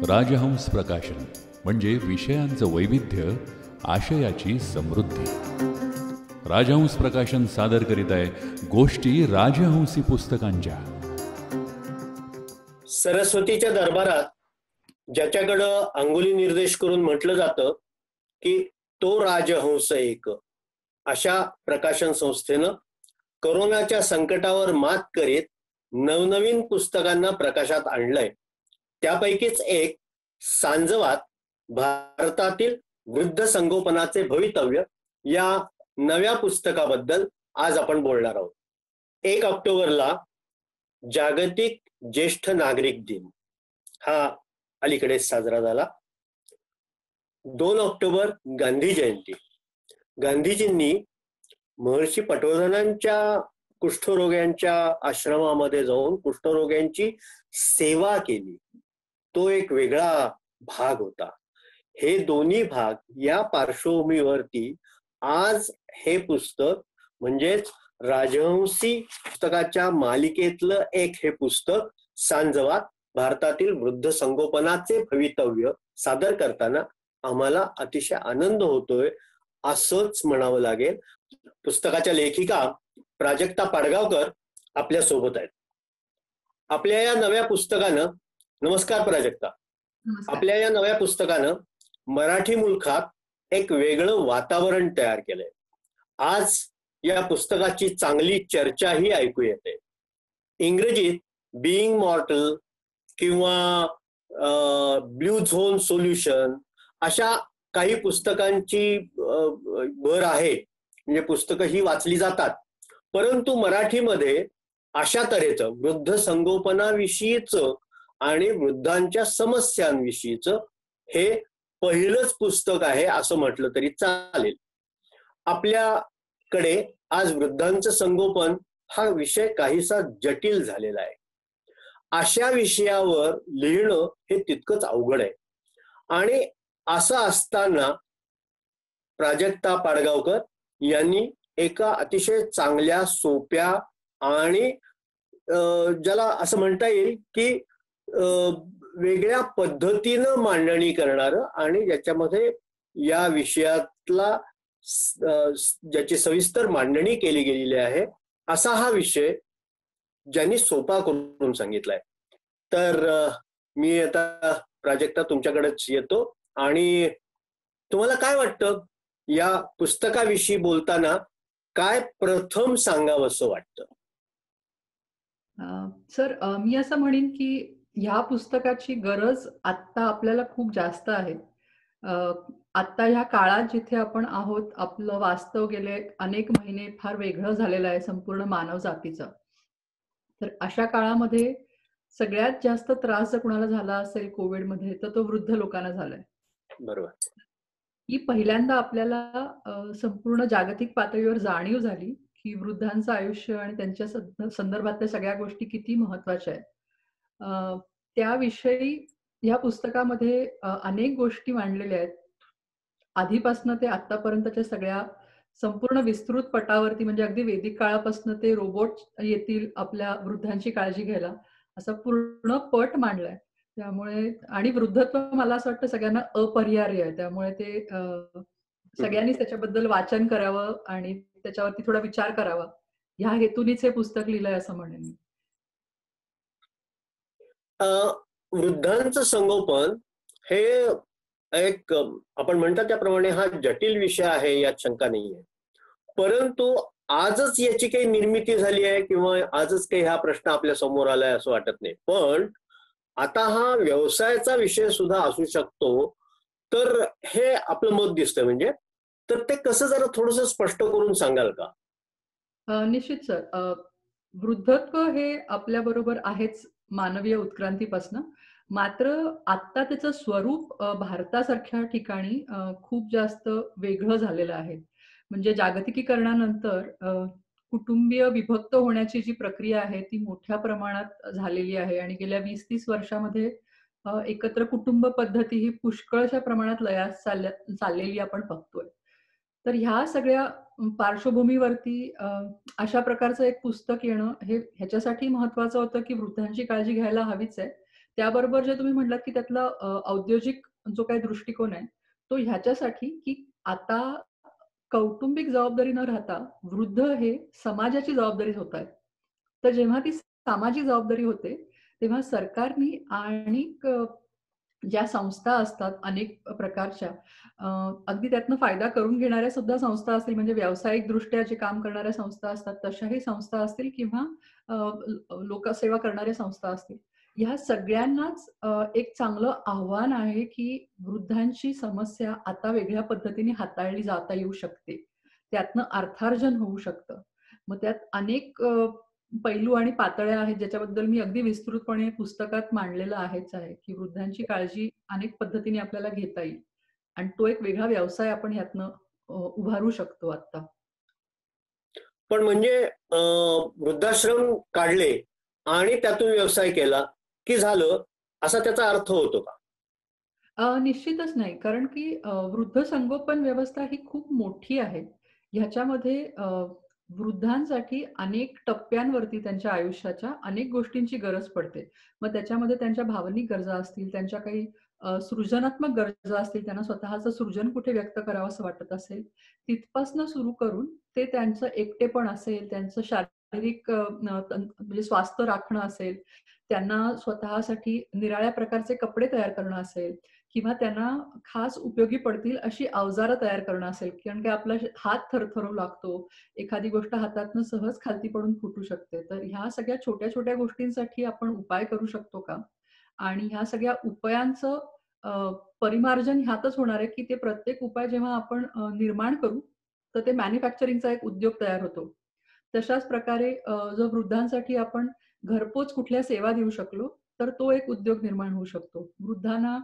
राजहंस प्रकाशन म्हणजे विषयांचं वैविध्य, आशयाची समृद्धी. राजहंस प्रकाशन सादर करीत आहे गोष्टी राजहंसी पुस्तकांच्या. सरस्वतीच्या दरबारात ज्याच्याकडं अंगुली निर्देश करून म्हटलं जातं की तो राजहंस एक, अशा प्रकाशन संस्थेनं कोरोनाच्या संकटावर मात करीत नवनवीन पुस्तकांना प्रकाशात आणलंय. त्यापैकीच एक सांजवात, भारतातील वृद्ध संगोपनाचे भवितव्य, या नव्या पुस्तकाबद्दल आज आपण बोलणार आहोत. 1 ऑक्टोबरला जागतिक ज्येष्ठ नागरिक दिन हा अलीकडेच साजरा झाला. 2 ऑक्टोबर गांधी जयंती. गांधीजींनी महर्षी पटवर्धनांच्या कुष्ठरोग्यांच्या आश्रमामध्ये जाऊन कुष्ठरोग्यांची सेवा केली. तो एक वेगळा भाग होता. हे दोन्ही भाग या पार्श्वभूमीवरती आज हे पुस्तक म्हणजेच राजहंसी पुस्तकाच्या मालिकेतलं एक हे पुस्तक सांजवात, भारतातील वृद्ध संगोपनाचे भवितव्य सादर करताना आम्हाला अतिशय आनंद होतोय असंच म्हणावं लागेल. पुस्तकाच्या लेखिका प्राजक्ता पाडगावकर आपल्या सोबत आहेत. आपल्या या नव्या पुस्तकानं, नमस्कार प्राजक्ता. आपल्या या नव्या पुस्तकानं मराठी मुलखात एक वेगळं वातावरण तयार केलंय. आज या पुस्तकाची चांगली चर्चाही ऐकू येते. इंग्रजीत बीइंग मॉर्टल किंवा ब्लू झोन सोल्युशन अशा काही पुस्तकांची भर आहे, म्हणजे पुस्तकं ही वाचली जातात. परंतु मराठीमध्ये अशा तऱ्हेचं वृद्ध संगोपनाविषयीचं आणि वृद्धांच्या समस्यांविषयीचं हे पहिलंच पुस्तक आहे असं म्हटलं तरी चालेल. आपल्याकडे आज वृद्धांचं संगोपन हा विषय काहीसा जटिल झालेला आहे. अशा विषयावर लिहिणं हे तितकंच अवघड आहे. आणि असं असताना प्राजक्ता पाडगावकर यांनी एका अतिशय चांगल्या, सोप्या आणि ज्याला असं म्हणता येईल की वेगळ्या पद्धतीनं मांडणी करणारं आणि ज्याच्यामध्ये या विषयातला ज्याची सविस्तर मांडणी केली गेलेली आहे असा हा विषय ज्यांनी सोपा करून सांगितलाय. तर मी आता प्राजक्ता तुमच्याकडेच येतो आणि तुम्हाला काय वाटतं, या पुस्तकाविषयी बोलताना काय प्रथम सांगावंसं वाटतं? सर, मी असं म्हणेन की ह्या पुस्तकाची गरज आत्ता आपल्याला खूप जास्त आहे. आत्ता ह्या काळात जिथे आपण आहोत, आपलं वास्तव गेले अनेक महिने फार वेगळं झालेलं आहे संपूर्ण मानव जातीचं. तर अशा काळामध्ये सगळ्यात जास्त त्रास जर कुणाला झाला असेल कोविडमध्ये, तर तो वृद्ध लोकांना झालाय. बरोबर. ही पहिल्यांदा आपल्याला संपूर्ण जागतिक पातळीवर जाणीव झाली की वृद्धांचं आयुष्य आणि त्यांच्या संदर्भातल्या सगळ्या गोष्टी किती महत्वाच्या आहेत. त्याविषयी या पुस्तकामध्ये अनेक गोष्टी मांडलेल्या आहेत. आधीपासून ते आतापर्यंतच्या सगळ्या संपूर्ण विस्तृत पटावरती, म्हणजे अगदी वैदिक काळापासून ते रोबोट येतील आपल्या वृद्धांची काळजी घ्यायला, असा पूर्ण पट मांडलाय. त्यामुळे आणि वृद्धत्व मला असं वाटतं सगळ्यांना अपरिहार्य आहे. त्यामुळे ते सगळ्यांनीच त्याच्याबद्दल वाचन करावं आणि त्याच्यावरती थोडा विचार करावा, ह्या हेतूनीच हे पुस्तक लिहिलंय असं म्हणेन मी. वृद्धांचं संगोपन हे एक आपण म्हणतात त्याप्रमाणे हा जटिल विषय आहे, यात शंका नाहीये. परंतु आजच याची काही निर्मिती झाली आहे किंवा आजच काही हा प्रश्न आपल्या समोर आलाय असं वाटत नाही. पण आता हा व्यवसायाचा विषय सुद्धा असू शकतो. तर हे आपलं मत दिसतंय, म्हणजे तर ते कसं जरा थोडंसं स्पष्ट करून सांगाल का? निश्चित सर. वृद्धत्व हे आपल्या बरोबर आहेच मानवीय उत्क्रांतीपासून. मात्र आता त्याचं स्वरूप भारतासारख्या ठिकाणी खूप जास्त वेगळं झालेलं आहे. म्हणजे जागतिकीकरणानंतर कुटुंबीय विभक्त होण्याची जी प्रक्रिया आहे ती मोठ्या प्रमाणात झालेली आहे आणि गेल्या 20-30 वर्षामध्ये एकत्र कुटुंब पद्धती ही पुष्कळशा प्रमाणात लयास चाललेली आपण बघतोय. तर ह्या सगळ्या पार्श्वभूमीवरती अशा प्रकारचं एक पुस्तक येणं हे ह्याच्यासाठी महत्वाचं होतं की वृद्धांची काळजी घ्यायला हवीच आहे. त्याबरोबर जे तुम्ही म्हटलात, की त्यातला औद्योगिक जो काही दृष्टिकोन आहे, तो ह्याच्यासाठी, की आता कौटुंबिक जबाबदारी न राहता वृद्ध हे समाजाची जबाबदारी होत आहेत. तर जेव्हा ती सामाजिक जबाबदारी होते, तेव्हा सरकारनी आणि ज्या संस्था असतात अनेक प्रकारच्या, अ, अगदी त्यातनं फायदा करून घेणाऱ्या सुद्धा संस्था असतील, म्हणजे व्यावसायिक दृष्ट्या जे काम करणाऱ्या संस्था असतात तशाही संस्था असतील, किंवा लोकसेवा करणाऱ्या संस्था असतील. ह्या सगळ्यांनाच एक चांगलं आव्हान आहे, की वृद्धांची समस्या आता वेगळ्या पद्धतीने हाताळली जाता येऊ शकते. त्यातनं अर्थार्जन होऊ शकतं. मग त्यात अनेक पैलू आणि पातळ्या आहेत, ज्याच्याबद्दल मी अगदी विस्तृतपणे पुस्तकात मांडलेलं आहेच आहे, की वृद्धांची काळजी अनेक पद्धतीने आपल्याला घेता येईल आणि तो एक वेगळा व्यवसाय आपण ह्यातनं उभारू शकतो आता. पण म्हणजे वृद्धाश्रम काढले आणि त्यातून व्यवसाय केला की झालं, असा त्याचा अर्थ होतो का? निश्चितच नाही. कारण की वृद्ध संगोपन व्यवस्था ही खूप मोठी आहे. ह्याच्यामध्ये वृद्धांसाठी अनेक टप्प्यांवरती त्यांच्या आयुष्याच्या अनेक गोष्टींची गरज पडते. मग त्याच्यामध्ये त्यांच्या भावनिक गरजा असतील, त्यांच्या काही सृजनात्मक गरजा असतील, त्यांना स्वतःचं सृजन कुठे व्यक्त करावंसं वाटत असेल, तिथपासनं सुरू करून ते त्यांचं एकटेपण असेल, त्यांचं शारीरिक म्हणजे स्वास्थ्य राखणं असेल, त्यांना स्वतःसाठी निराळ्या प्रकारचे कपडे तयार करणं असेल, किंवा त्यांना खास उपयोगी पडतील अशी अवजारं तयार करणं असेल, कारण की आपला हात थरथरू लागतो. एखादी गोष्ट हातातनं सहज खालती पडून फुटू शकते. तर ह्या सगळ्या छोट्या-छोट्या गोष्टींसाठी आपण उपाय करू शकतो का? आणि ह्या सगळ्या उपायांचं अ, परिमार्जन ह्यातच होणार आहे, की ते प्रत्येक उपाय जेव्हा आपण निर्माण करू, तर ते मॅन्युफॅक्चरिंगचा एक उद्योग तयार होतो. तशाच प्रकारे जर वृद्धांसाठी आपण घरपोच कुठल्या सेवा देऊ शकलो, तर तो एक उद्योग निर्माण होऊ शकतो. वृद्धांना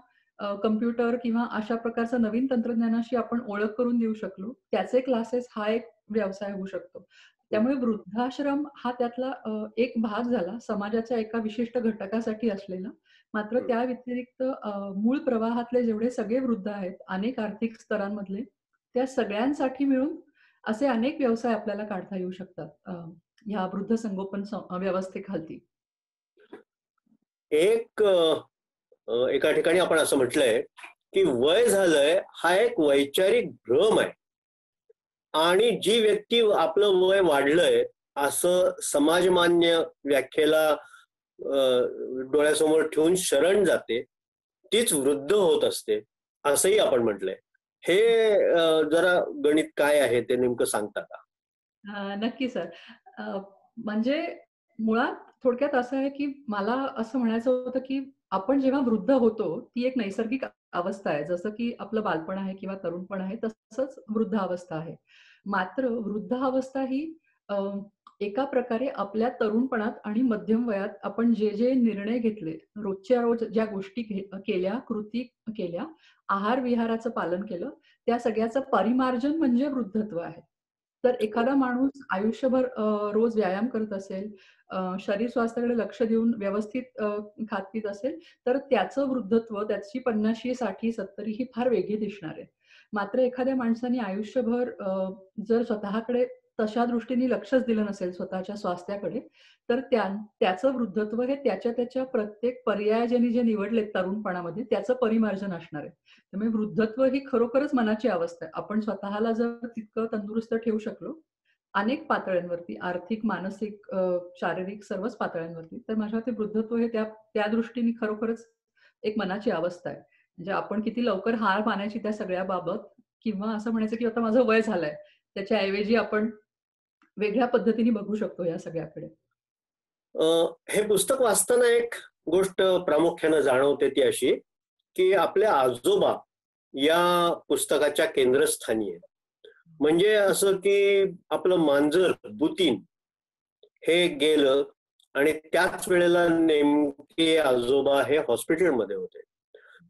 कॉम्प्युटर किंवा अशा प्रकारचं नवीन तंत्रज्ञानाशी आपण ओळख करून देऊ शकलो, त्याचे क्लासेस हा एक व्यवसाय होऊ शकतो. त्यामुळे वृद्धाश्रम हा त्यातला एक भाग झाला, समाजाच्या एका विशिष्ट घटकासाठी असलेला. मात्र त्या व्यतिरिक्त मूळ प्रवाहातले जेवढे सगळे वृद्ध आहेत, अनेक आर्थिक स्तरांमधले, त्या सगळ्यांसाठी मिळून असे अनेक व्यवसाय आपल्याला काढता येऊ शकतात ह्या वृद्ध संगोपन व्यवस्थेखालती. एक एका ठिकाणी आपण असं म्हटलंय की वय झालंय हा एक वैचारिक भ्रम आहे, आणि जी व्यक्ती आपलं वय वाढलंय असं समाजमान्य व्याख्येला डोळ्यासमोर ठेवून शरण जाते, तीच वृद्ध होत असते, असंही आपण म्हटलंय. हे जरा गणित काय आहे ते नेमकं सांगता का? नक्की सर. अ, म्हणजे मुळात थोडक्यात असं आहे, की मला असं म्हणायचं होतं, की आपण जेव्हा वृद्ध होतो, ती एक नैसर्गिक अवस्था आहे. जसं की आपलं बालपण आहे किंवा तरुणपण आहे, तसंच वृद्धावस्था आहे. मात्र वृद्धावस्था ही अ, एका प्रकारे आपल्या तरुणपणात आणि मध्यम वयात आपण जे निर्णय घेतले, रोजच्या रोज ज्या गोष्टी केल्या, कृती केल्या, आहार-विहाराचं पालन केलं, त्या सगळ्याचं परिमार्जन म्हणजे वृद्धत्व आहे. तर एखादा माणूस आयुष्यभर रोज व्यायाम करत असेल, शरीर स्वास्थ्याकडे लक्ष देऊन व्यवस्थित खात-पीत असेल, तर त्याचं वृद्धत्व, त्याची 50शी, 60, 70 ही फार वेगळी दिसणार आहे. मात्र एखाद्या माणसाने आयुष्यभर जर स्वतःकडे तशा दृष्टीने लक्षच दिलं नसेल स्वतःच्या स्वास्थ्याकडे, तर त्याचं वृद्धत्व हे त्याच्या प्रत्येक पर्याय ज्यांनी जे निवडलेत तरुणपणामध्ये, त्याचं परिमार्जन असणार आहे. त्यामुळे वृद्धत्व ही खरोखरच मनाची अवस्था आहे. आपण स्वतःला जर तितकं तंदुरुस्त ठेवू शकलो, अनेक पातळ्यांवरती आर्थिक, मानसिक, शारीरिक सर्वच पातळ्यांवरती, तर माझ्या मते वृद्धत्व हे त्या त्या दृष्टीने खरोखरच एक मनाची अवस्था आहे. म्हणजे आपण किती लवकर हार मानायची त्या सगळ्याबाबत, किंवा असं म्हणायचं की आता माझं वय झालंय, त्याच्या ऐवजी आपण वेगळ्या पद्धतीने बघू शकतो या सगळ्याकडे. हे पुस्तक वाचताना एक गोष्ट प्रामुख्यानं जाणवते, ती अशी की आपल्या आजोबा या पुस्तकाच्या केंद्रस्थानी आहेत. म्हणजे असं की आपलं मांजर बुतीन हे गेलं आणि त्याच वेळेला नेमके आजोबा हे हॉस्पिटलमध्ये होते.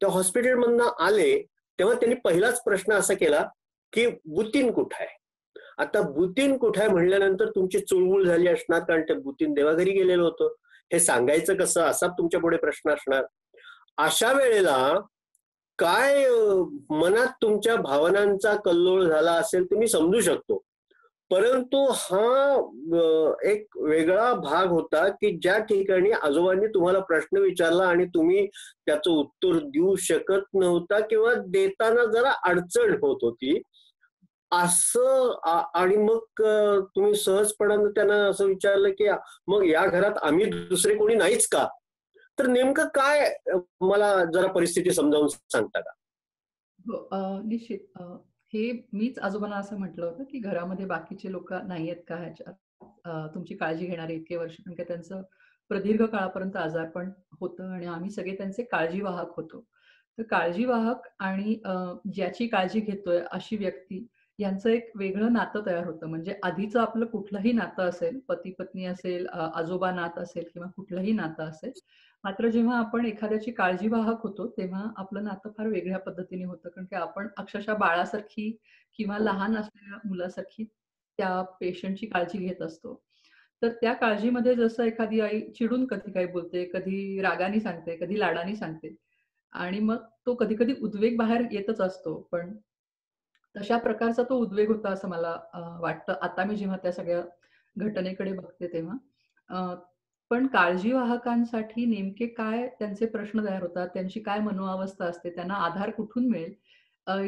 त्या हॉस्पिटलमधनं आले तेव्हा त्यांनी पहिलाच प्रश्न असा केला की बुतीन कुठं आहे. आता बुतीन कुठे आहे म्हणल्यानंतर तुमची चुळबुळ झाली असणार, कारण ते बुतीन देवाघरी गेलेलं होतं. हे सांगायचं कसं, असा तुमच्या पुढे प्रश्न असणार. अशा वेळेला काय मनात तुमच्या भावनांचा कल्लोळ झाला असेल ते मी समजू शकतो. परंतु हा एक वेगळा भाग होता की ज्या ठिकाणी आजोबांनी तुम्हाला प्रश्न विचारला आणि तुम्ही त्याचं उत्तर देऊ शकत नव्हता किंवा देताना जरा अडचण होत होती असं आणि मग तुम्ही सहजपणानं त्यांना असं विचारलं की मग या घरात आम्ही दुसरे कोणी नाहीच का? तर नेमकं काय मला जरा परिस्थिती समजावून सांगता का? हो, निश्चित. हे मीच आजोबांना असं म्हटलं होतं, की घरामध्ये बाकीचे लोकं नाहीयेत का ह्याच्यात तुमची काळजी घेणारे इतके वर्ष? कारण की त्यांचं प्रदीर्घ काळापर्यंत आजारपण होतं आणि आम्ही सगळे त्यांचे काळजीवाहक होतो. तर काळजीवाहक आणि ज्याची काळजी घेतोय अशी व्यक्ती यांचं एक वेगळं नातं तयार होतं. म्हणजे आधीचं आपलं कुठलंही नातं असेल, पती-पत्नी असेल, आजोबा नात असेल किंवा कुठलंही नातं असेल, मात्र जेव्हा आपण एखाद्याची काळजीवाहक होतो, तेव्हा आपलं नातं फार वेगळ्या पद्धतीने होतं. कारण की आपण अक्षरशः बाळासारखी किंवा लहान असलेल्या मुलासारखी त्या पेशंटची काळजी घेत असतो. तर त्या काळजीमध्ये जसं एखादी आई चिडून कधी काही बोलते, कधी रागाने सांगते, कधी लाडाने सांगते आणि मग तो कधी-कधी उद्वेग बाहेर येतच असतो. पण तशा प्रकारचा तो उद्वेग होता असं मला वाटतं. आता मी जेव्हा त्या सगळ्या घटनेकडे बघते तेव्हा. अ, पण काळजीवाहकांसाठी नेमके काय त्यांचे प्रश्न तयार होतात, त्यांची काय मनोअवस्था असते, त्यांना आधार कुठून मिळेल,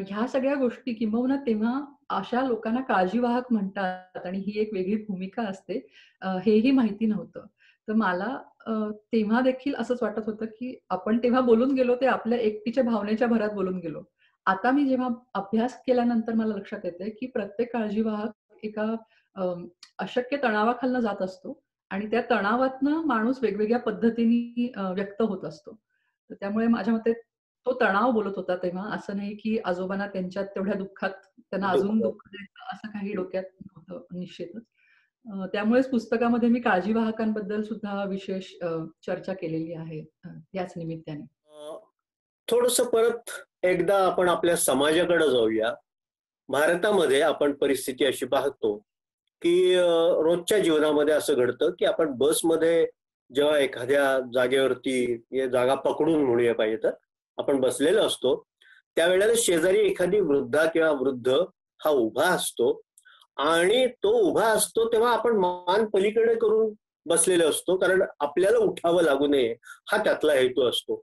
ह्या सगळ्या गोष्टी किंबहुना तेव्हा अशा लोकांना काळजीवाहक म्हणतात आणि ही एक वेगळी भूमिका असते, हेही माहिती नव्हतं. तर मला अ, तेव्हा देखील असंच वाटत होतं, की आपण तेव्हा बोलून गेलो ते आपल्या एकटीच्या भावनेच्या भरात बोलून गेलो. आता मी जेव्हा अभ्यास केल्यानंतर मला लक्षात येतंय, की प्रत्येक काळजीवाहक एका अ, अशक्य तणावाखालनं जात असतो आणि त्या तणावातनं माणूस वेगवेगळ्या पद्धतीने व्यक्त होत असतो. तर त्यामुळे माझ्या मते तो तणाव बोलत होता तेव्हा. असं नाही, की आजोबांना त्यांच्या तेवढ्या दुःखात त्यांना दुःख. अजून दुःख द्यायचं असं काही डोक्यात नव्हतं निश्चितच. त्यामुळेच पुस्तकामध्ये मी काळजीवाहकांबद्दल सुद्धा विशेष चर्चा केलेली आहे याच निमित्ताने. थोडस परत एकदा आपण आपल्या समाजाकडे जाऊया. भारतामध्ये आपण परिस्थिती अशी पाहतो की रोजच्या जीवनामध्ये असं घडतं की आपण बसमध्ये जेव्हा एखाद्या जागेवरती जागा पकडून म्हणूया पाहिजे तर आपण बसलेलो असतो त्यावेळेला शेजारी एखादी वृद्धा किंवा वृद्ध हा उभा असतो आणि तो उभा असतो तेव्हा आपण मान पलीकडे करून बसलेलो असतो कारण आपल्याला उठावं लागू नये हा त्यातला हेतू असतो.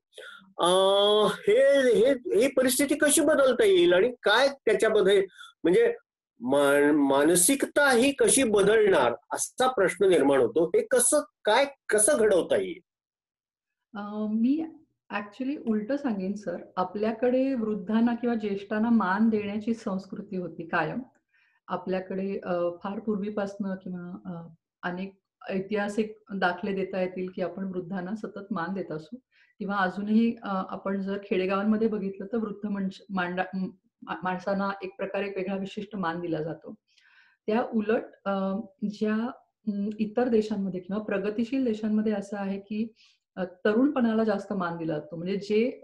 हे हे ही परिस्थिती कशी बदलता येईल आणि काय त्याच्यामध्ये म्हणजे मानसिकता ही कशी बदलणार असा प्रश्न निर्माण होतो. हे कसं घडवता येईल? मी ॲक्चुअली उलटं सांगेन सर. आपल्याकडे वृद्धांना किंवा ज्येष्ठांना मान देण्याची संस्कृती होती कायम. आपल्याकडे फार पूर्वीपासनं किंवा अनेक ऐतिहासिक दाखले देता येतील, की आपण वृद्धांना सतत मान देत असू किंवा अजूनही आपण जर खेडेगावांमध्ये बघितलं तर वृद्ध माणसांना एक प्रकारे एक वेगळा विशिष्ट मान दिला जातो. त्या उलट ज्या इतर देशांमध्ये किंवा प्रगतीशील देशांमध्ये असं आहे, की तरुणपणाला जास्त मान दिला जातो. म्हणजे जे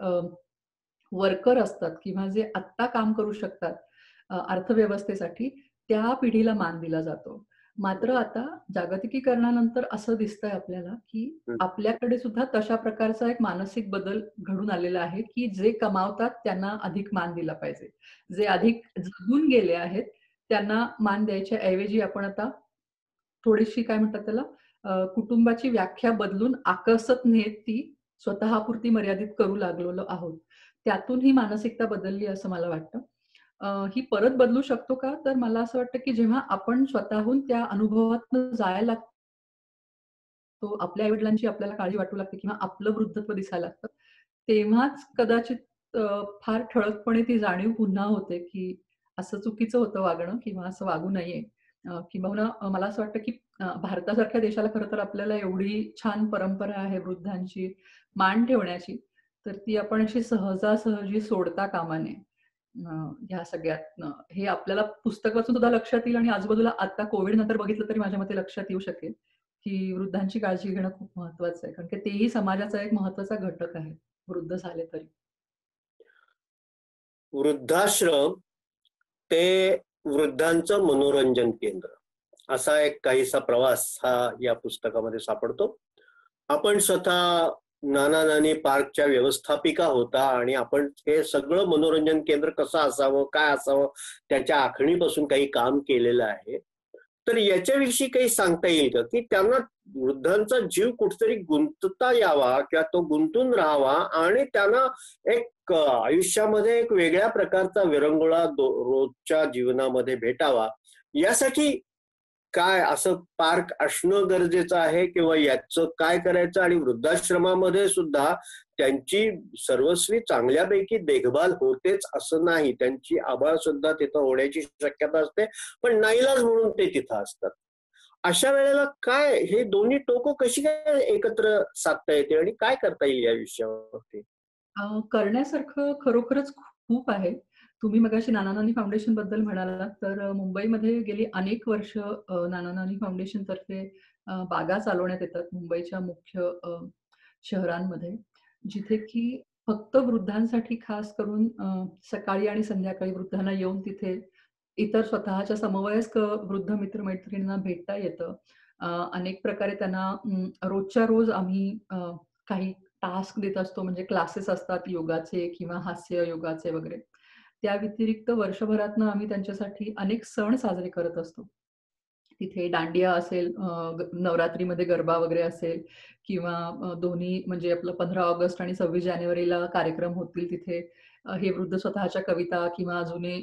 वर्कर असतात किंवा जे आत्ता काम करू शकतात अर्थव्यवस्थेसाठी, त्या पिढीला मान दिला जातो. मात्र आता जागतिकीकरणानंतर असं दिसतंय आपल्याला, की हं. आपल्याकडे सुद्धा तशा प्रकारचा एक मानसिक बदल घडून आलेला आहे, की जे कमावतात त्यांना अधिक मान दिला पाहिजे. जे अधिक जगून गेले आहेत, त्यांना मान द्यायच्या ऐवजी आपण आता थोडीशी काय म्हणतात त्याला कुटुंबाची व्याख्या बदलून आकसत नेत ती स्वतःपुरती मर्यादित करू लागलेलो आहोत. त्यातून ही मानसिकता बदलली असं मला वाटतं. ही परत बदलू शकतो का? तर मला असं वाटतं, की जेव्हा आपण स्वतःहून त्या अनुभवातनं जायला लागतो, आपल्या आई-वडिलांची आपल्याला काळजी वाटू लागते किंवा आपलं वृद्धत्व दिसायला लागतं. तेव्हाच कदाचित फार ठळकपणे ती जाणीव पुन्हा होते, की असं चुकीचं होतं वागणं किंवा असं वागू नये. किंबहुना मला असं वाटतं, की भारतासारख्या देशाला खरं तर आपल्याला एवढी छान परंपरा आहे वृद्धांची, मान ठेवण्याची, तर ती आपण अशी सहजासहजी सोडता कामा नये. ह्या सगळ्यातनं. हे आपल्याला पुस्तक वाचून सुद्धा लक्षात येईल आणि आजूबाजूला आता कोविड नंतर बघितलं तरी माझ्या मते लक्षात येऊ शकेल, की वृद्धांची काळजी घेणं खूप महत्वाचं आहे. कारण की तेही समाजाचा एक महत्वाचा घटक आहे, वृद्ध झाले तरी. वृद्धाश्रम ते वृद्धांचं मनोरंजन केंद्र असा एक काहीसा प्रवास हा या पुस्तकामध्ये सापडतो. आपण स्वतः नाना नानी पार्कच्या व्यवस्थापिका होता आणि आपण हे सगळं मनोरंजन केंद्र कसं असावं काय असावं त्याच्या आखणीपासून काही काम केलेलं आहे. तर याच्याविषयी काही सांगता येईल का, की त्यांना वृद्धांचा जीव कुठेतरी गुंतता यावा किंवा तो गुंतून राहावा आणि त्यांना एक आयुष्यामध्ये एक वेगळ्या प्रकारचा विरंगुळा रोजच्या जीवनामध्ये भेटावा, यासाठी काय असं पार्क असणं गरजेचं आहे किंवा याचं काय करायचं? आणि वृद्धाश्रमामध्ये सुद्धा त्यांची सर्वस्वी चांगल्यापैकी देखभाल होतेच असं नाही, त्यांची आबाळ सुद्धा तिथं होण्याची शक्यता असते, पण नाईलाज म्हणून ते तिथं असतात. अशा वेळेला काय हे दोन्ही टोकं कशी काय एकत्र साधता येते आणि काय करता येईल या विषयावरती? करण्यासारखं खरोखरच खूप आहे. तुम्ही मगाशी नाना नानी फाउंडेशन बद्दल म्हणालात, तर मुंबईमध्ये गेली अनेक वर्ष नाना नानी फाउंडेशन तर्फे बागा चालवण्यात येतात मुंबईच्या मुख्य शहरांमध्ये, जिथे की फक्त वृद्धांसाठी खास करून सकाळी आणि संध्याकाळी वृद्धांना येऊन तिथे इतर स्वतःच्या समवयस्क वृद्ध मित्र-मैत्रिणींना भेटता येतं. अनेक प्रकारे त्यांना रोजच्या रोज आम्ही काही टास्क देत असतो, म्हणजे क्लासेस असतात योगाचे किंवा हास्य योगाचे वगैरे. त्या व्यतिरिक्त वर्षभरातनं आम्ही त्यांच्यासाठी अनेक सण साजरे करत असतो. तिथे दांडिया असेल, नवरात्रीमध्ये गरबा वगैरे असेल किंवा दोन्ही म्हणजे आपलं 15 ऑगस्ट आणि 26 जानेवारीला कार्यक्रम होतील तिथे. हे वृद्ध स्वतःच्या कविता किंवा जुने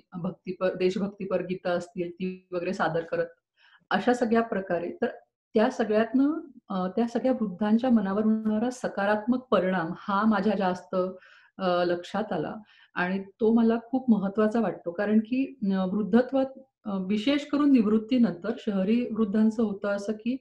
देशभक्तीपर गीतं असतील ती वगैरे सादर करत. अशा सगळ्या प्रकारे तर त्या सगळ्यातनं त्या सगळ्या वृद्धांच्या मनावर होणारा सकारात्मक परिणाम हा माझ्या जास्त लक्षात आला आणि तो मला खूप महत्त्वाचा वाटतो. कारण की वृद्धत्वात विशेष करून निवृत्तीनंतर शहरी वृद्धांचं होतं असं, की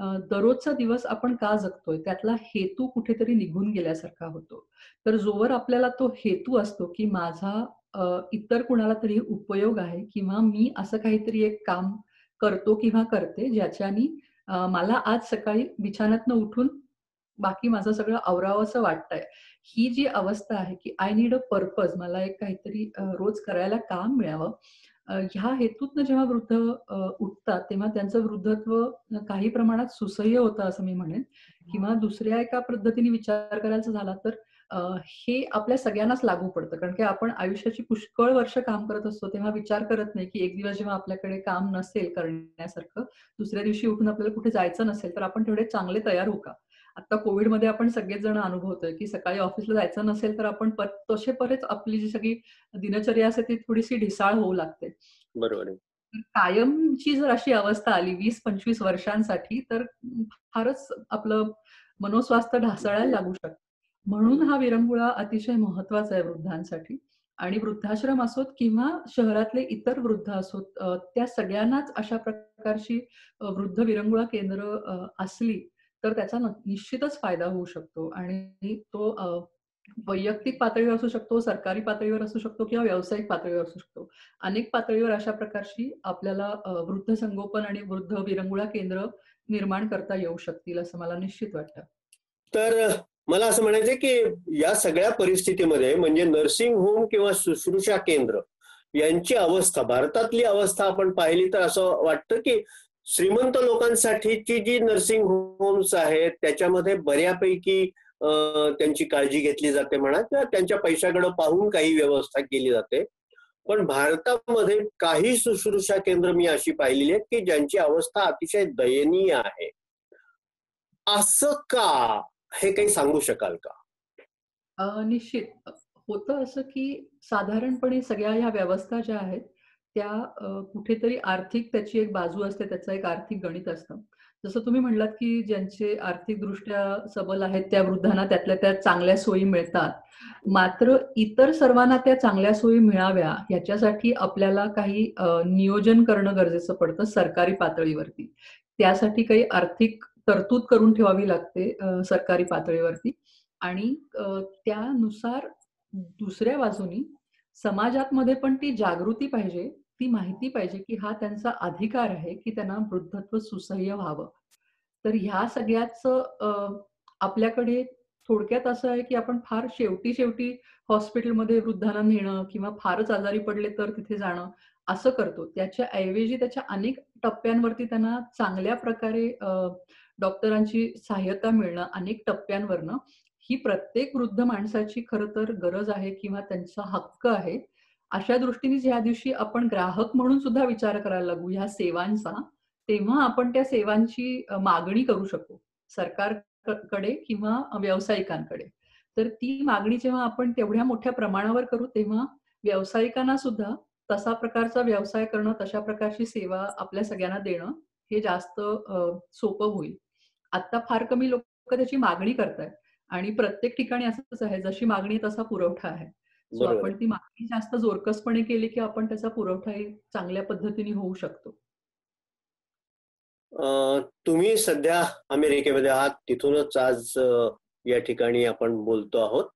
दररोजचा दिवस आपण का जगतोय त्यातला हेतू कुठेतरी निघून गेल्यासारखा होतो. तर जोवर आपल्याला तो हेतू असतो, की माझा इतर कुणाला तरी उपयोग आहे किंवा मी असं काहीतरी एक काम करतो किंवा करते ज्याच्यानी मला आज सकाळी बिछान्यातनं उठून बाकी माझं सगळं आवरावंसं वाटतंय. ही जी अवस्था आहे, की आय नीड अ पर्पज, मला एक काहीतरी रोज करायला काम मिळावं. ह्या हेतूतनं जेव्हा वृद्ध उठतात, तेव्हा त्यांचं वृद्धत्व काही प्रमाणात सुसह्य होतं असं मी म्हणेन. किंवा दुसऱ्या एका पद्धतीने विचार करायचा झाला तर हे आपल्या सगळ्यांनाच लागू पडतं. कारण की आपण आयुष्याची पुष्कळ वर्ष काम करत असतो, तेव्हा विचार करत नाही, की एक दिवस जेव्हा आपल्याकडे काम नसेल करण्यासारखं, दुसऱ्या दिवशी उठून आपल्याला कुठे जायचं नसेल, तर आपण तेवढे चांगले तयार होऊ का? आता कोविडमध्ये आपण सगळेच जण अनुभवतोय, की सकाळी ऑफिसला जायचं नसेल, तर आपण तसे बरेच आपली जी सगळी दिनचर्या असते ती थोडीशी ढिसाळ होऊ लागते. बरोबर आहे. तर कायमची जर अशी अवस्था आली 20-25 वर्षांसाठी, तर फारच आपलं मनोस्वास्थ्य ढासळायला लागू शकतं. म्हणून हा विरंगुळा अतिशय महत्वाचा आहे वृद्धांसाठी. आणि वृद्धाश्रम असोत किंवा शहरातले इतर वृद्ध असोत, त्या सगळ्यांनाच अशा प्रकारची वृद्ध विरंगुळा केंद्र असली तर त्याचा निश्चितच फायदा होऊ शकतो. आणि तो वैयक्तिक पातळीवर असू शकतो, सरकारी पातळीवर असू शकतो किंवा व्यावसायिक पातळीवर असू शकतो. अनेक पातळीवर अशा प्रकारची आपल्याला वृद्ध संगोपन आणि वृद्ध विरंगुळा केंद्र निर्माण करता येऊ शकतील असं मला निश्चित वाटतं. तर मला असं म्हणायचं की या सगळ्या परिस्थितीमध्ये म्हणजे नर्सिंग होम किंवा शुश्रूषा केंद्र यांची अवस्था, भारतातली अवस्था आपण पाहिली तर असं वाटतं की श्रीमंत लोकांसाठीची जी नर्सिंग होम्स आहेत त्याच्यामध्ये बऱ्यापैकी त्यांची काळजी घेतली जाते म्हणा किंवा त्यांच्या पैशाकडे पाहून काही व्यवस्था केली जाते. पण भारतामध्ये काही शुश्रूषा केंद्र मी अशी पाहिलेली आहेत की ज्यांची अवस्था अतिशय दयनीय आहे. असं का? हे काही सांगू शकाल का? निश्चित. होतं असं, की साधारणपणे सगळ्या ह्या व्यवस्था ज्या आहेत, त्या कुठेतरी आर्थिक त्याची एक बाजू असते, त्याचं एक आर्थिक गणित असतं. जसं तुम्ही म्हणलात, की ज्यांचे आर्थिकदृष्ट्या सबल आहेत, त्या वृद्धांना त्यातल्या त्यात चांगल्या सोयी मिळतात. मात्र इतर सर्वांना त्या चांगल्या सोयी मिळाव्या, ह्याच्यासाठी आपल्याला काही नियोजन करणं गरजेचं पडतं सरकारी पातळीवरती. त्यासाठी काही आर्थिक तरतूद करून ठेवावी लागते सरकारी पातळीवरती. आणि त्यानुसार दुसऱ्या बाजूनी समाजामध्ये पण ती जागृती पाहिजे, ती माहिती पाहिजे, की हा त्यांचा अधिकार आहे, की त्यांना वृद्धत्व सुसह्य व्हावं. तर ह्या सगळ्याचं आपल्याकडे थोडक्यात असं आहे, की आपण फार शेवटी हॉस्पिटलमध्ये वृद्धांना नेणं किंवा फारच आजारी पडले तर तिथे जाणं असं करतो. त्याच्या ऐवजी त्याच्या अनेक टप्प्यांवरती त्यांना चांगल्या प्रकारे डॉक्टरांची सहाय्यता मिळणं अनेक टप्प्यांवरनं, ही प्रत्येक वृद्ध माणसाची खरं तर गरज आहे किंवा त्यांचा हक्क आहे. अशा दृष्टीने ज्या दिवशी आपण ग्राहक म्हणून सुद्धा विचार करायला लागू ह्या सेवांचा, तेव्हा आपण त्या सेवांची मागणी करू शकू सरकारकडे किंवा व्यावसायिकांकडे. तर ती मागणी जेव्हा आपण तेवढ्या मोठ्या प्रमाणावर करू, तेव्हा व्यावसायिकांना सुद्धा तसा प्रकारचा व्यवसाय करणं, तशा प्रकारची सेवा आपल्या सगळ्यांना देणं हे जास्त सोपं होईल. आता फार कमी लोकं त्याची मागणी करतायत आणि प्रत्येक ठिकाणी असंच आहे, जशी मागणी तसा पुरवठा आहे. सो बरोबर आपण आहे. ती मागणी जास्त जोरकसपणे केली, की आपण त्याचा पुरवठाही चांगल्या पद्धतीने होऊ शकतो. तुम्ही सध्या अमेरिकेमध्ये आहात, तिथूनच आज या ठिकाणी आपण बोलतो आहोत.